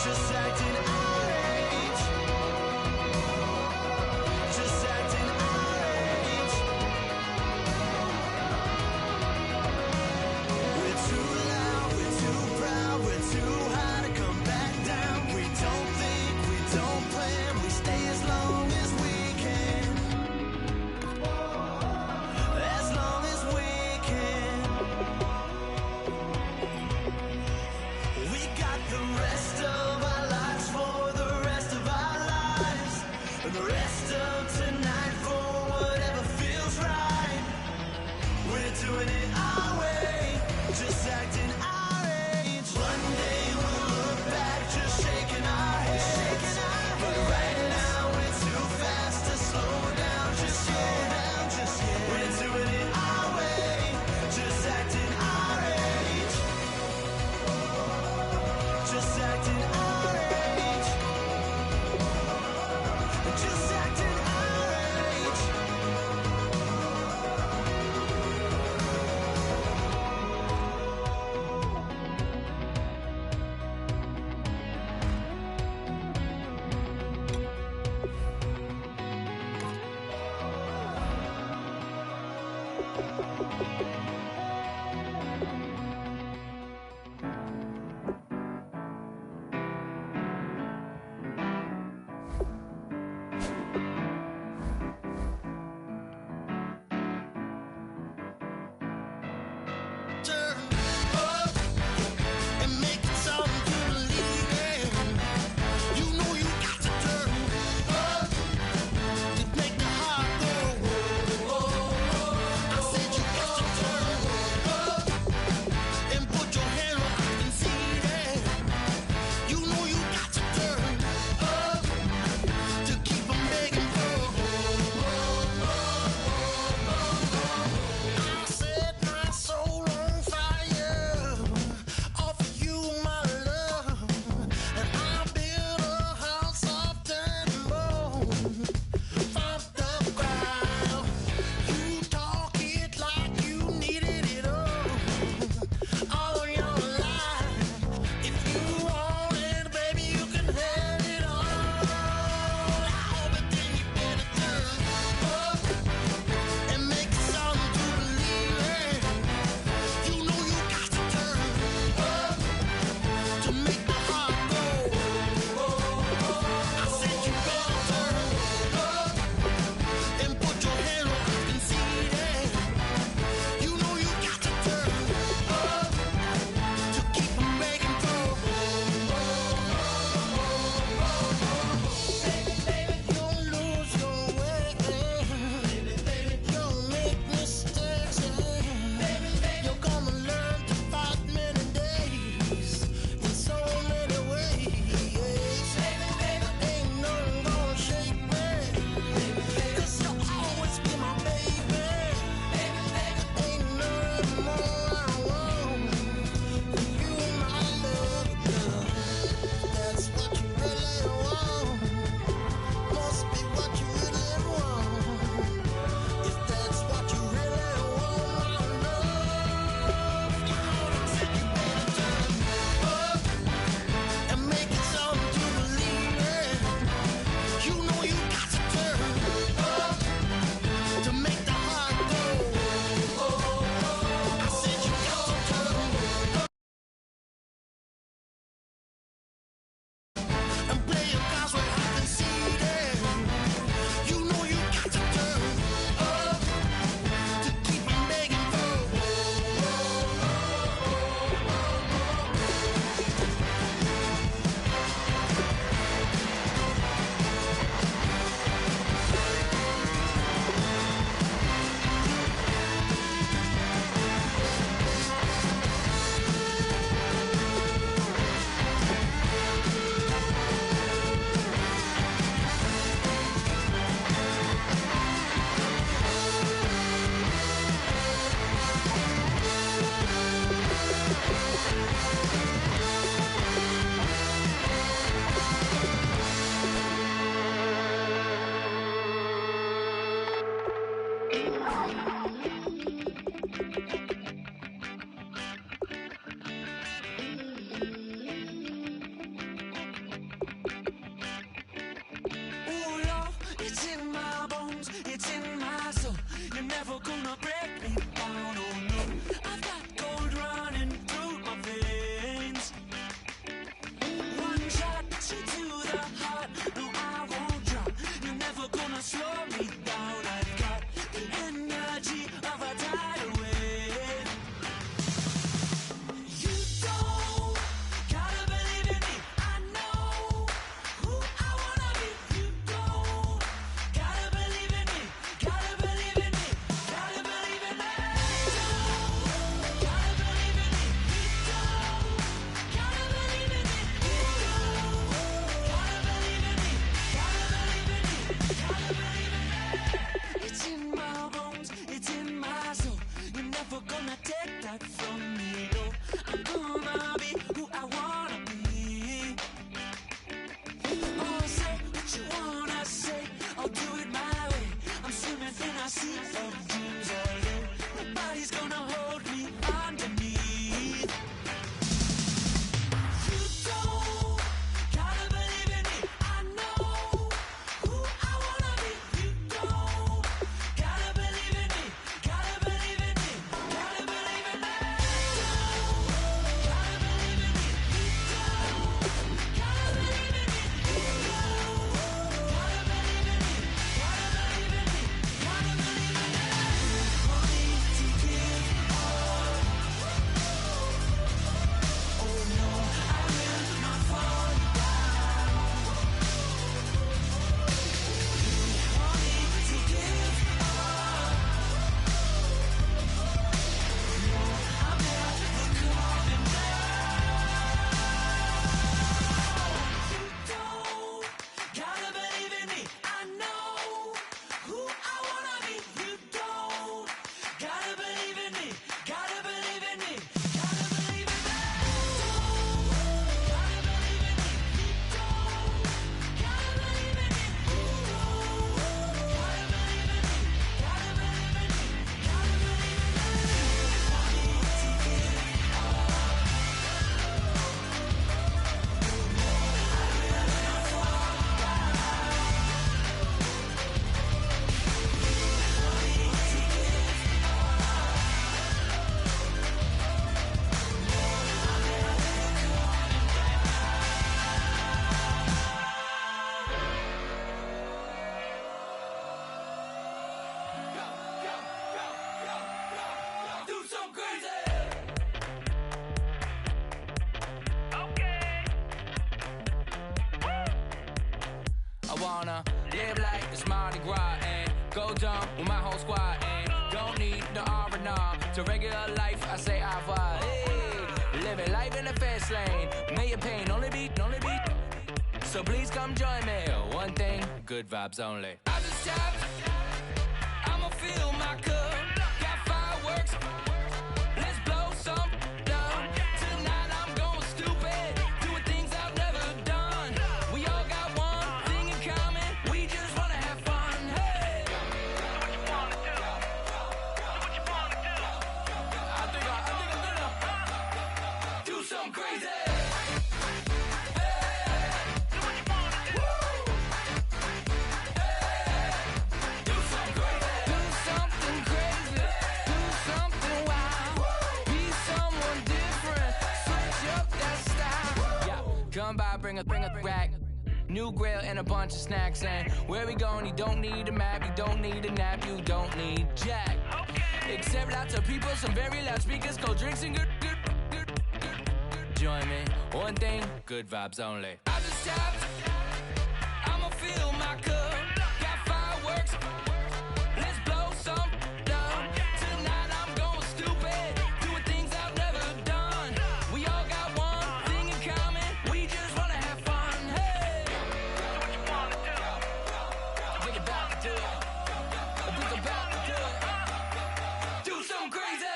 just acting our age, just acting our age. We're too loud, we're too proud, we're too high to come back down. We don't think, we don't plan, we stay as long as we can, as long as we can. We got the rest of our lives for the rest of our lives, and the rest of tonight for whatever feels right. We're doing it our way, just acting our age. One day we'll look back just shaking our heads, but right now we're too fast to slow down just yet. We're doing it our way, just acting our age, just acting our age, just acting our age. Turn up and make it something to believe in. You know you got to turn up to make the heart go whoa, whoa, whoa. I said you got to turn wanna live like it's Mardi Gras and go dumb with my whole squad and don't need the R&R to regular life. I say au revoir. Hey, living life in the fast lane, million pain, only beat. So please come join me. One thing, good vibes only. I just tapped. I'ma fill my cup. Got fireworks. Let's blow some down. Tonight I'm going stupid. Doing things I've never done. We all got one thing in common. We just wanna have fun. Hey. Do what you wanna do. Do what you wanna do. I think I'm gonna do something crazy. Come by, bring a rack. New grill and a bunch of snacks. And where we going, you don't need a map. You don't need a nap, you don't need jack. Except lots of people, some very loud speakers, cold drinks and good. Join me, one thing, good vibes only. I just tapped, I'ma fill my cup. Got fireworks, let's blow some down. Tonight I'm going stupid, doing things I've never done. We all got one thing in common, we just wanna have fun. Hey, do what you wanna do. Think about to do it. Think about to do it. Do something crazy.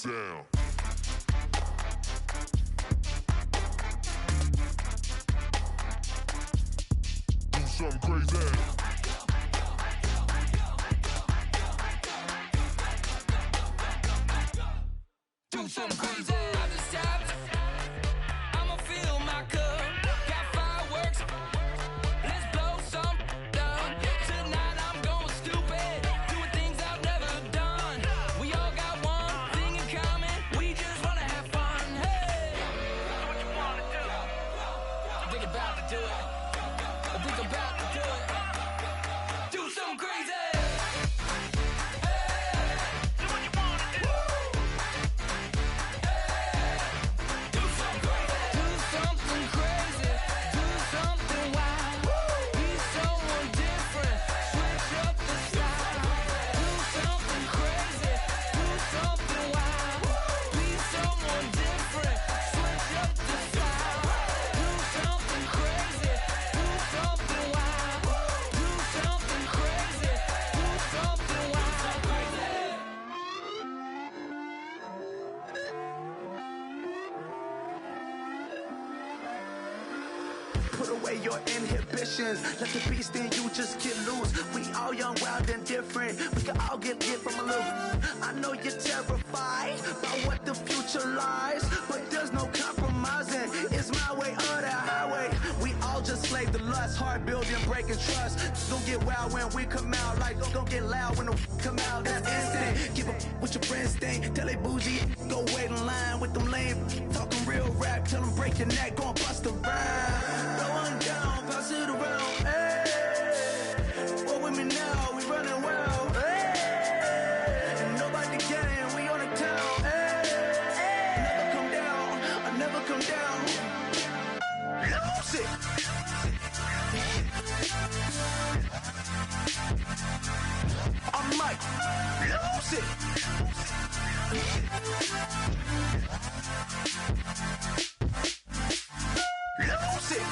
Down. Do something crazy. Do something crazy. I just tapped. I'ma fill my cup. Got fireworks. Let's blow some down. Tonight I'm going stupid. Doing things I've never done. We all got one thing in common. We just wanna have fun. Hey, do what you wanna do. Think about to do it. Think about to do it. Do something crazy. Put away your inhibitions. Let the beast in you just get loose. We all young, wild, and different. We can all get lit from a little. I know you're terrified by what the future lies, but there's no compromising. It's my way or the highway. We all just slave the lust, hard building, breaking trust. Don't get wild when we come out. Like, don't get loud when the come out. That's instant. Keep up with your friends thing. Tell they bougie, go wait in line with them lame. Talking real rap, tell them break your neck, go and bust a rhyme. Going down, pass it around. Hey, what with me now? We running wild. Hey, and nobody game, we on the town. Hey, never come down, I never come down. Lose it. I'm Mike. Lose it. Lose it.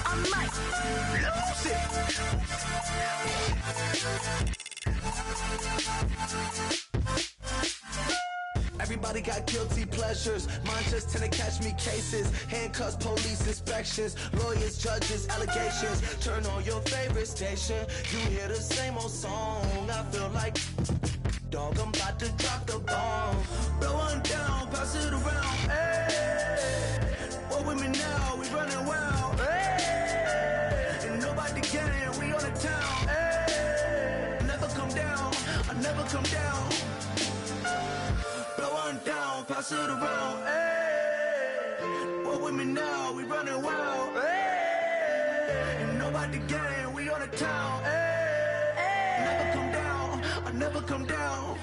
I'm Mike. Lose it. Everybody got guilty pleasures. Mine just tend to catch me cases. Handcuffs, police inspections, lawyers, judges, allegations. Turn on your favorite station. You hear the same old song. I feel like, dog, I'm about to drop the bomb. Blow one down, pass it around. Hey, what with me now? We running wild. Hey, and nobody can. We on the town. Hey, come down. Blow one down, pass it around. Hey, walk with me now, we running wild. Hey, ain't nobody gang, we on the town. Hey, never come down, I never come down.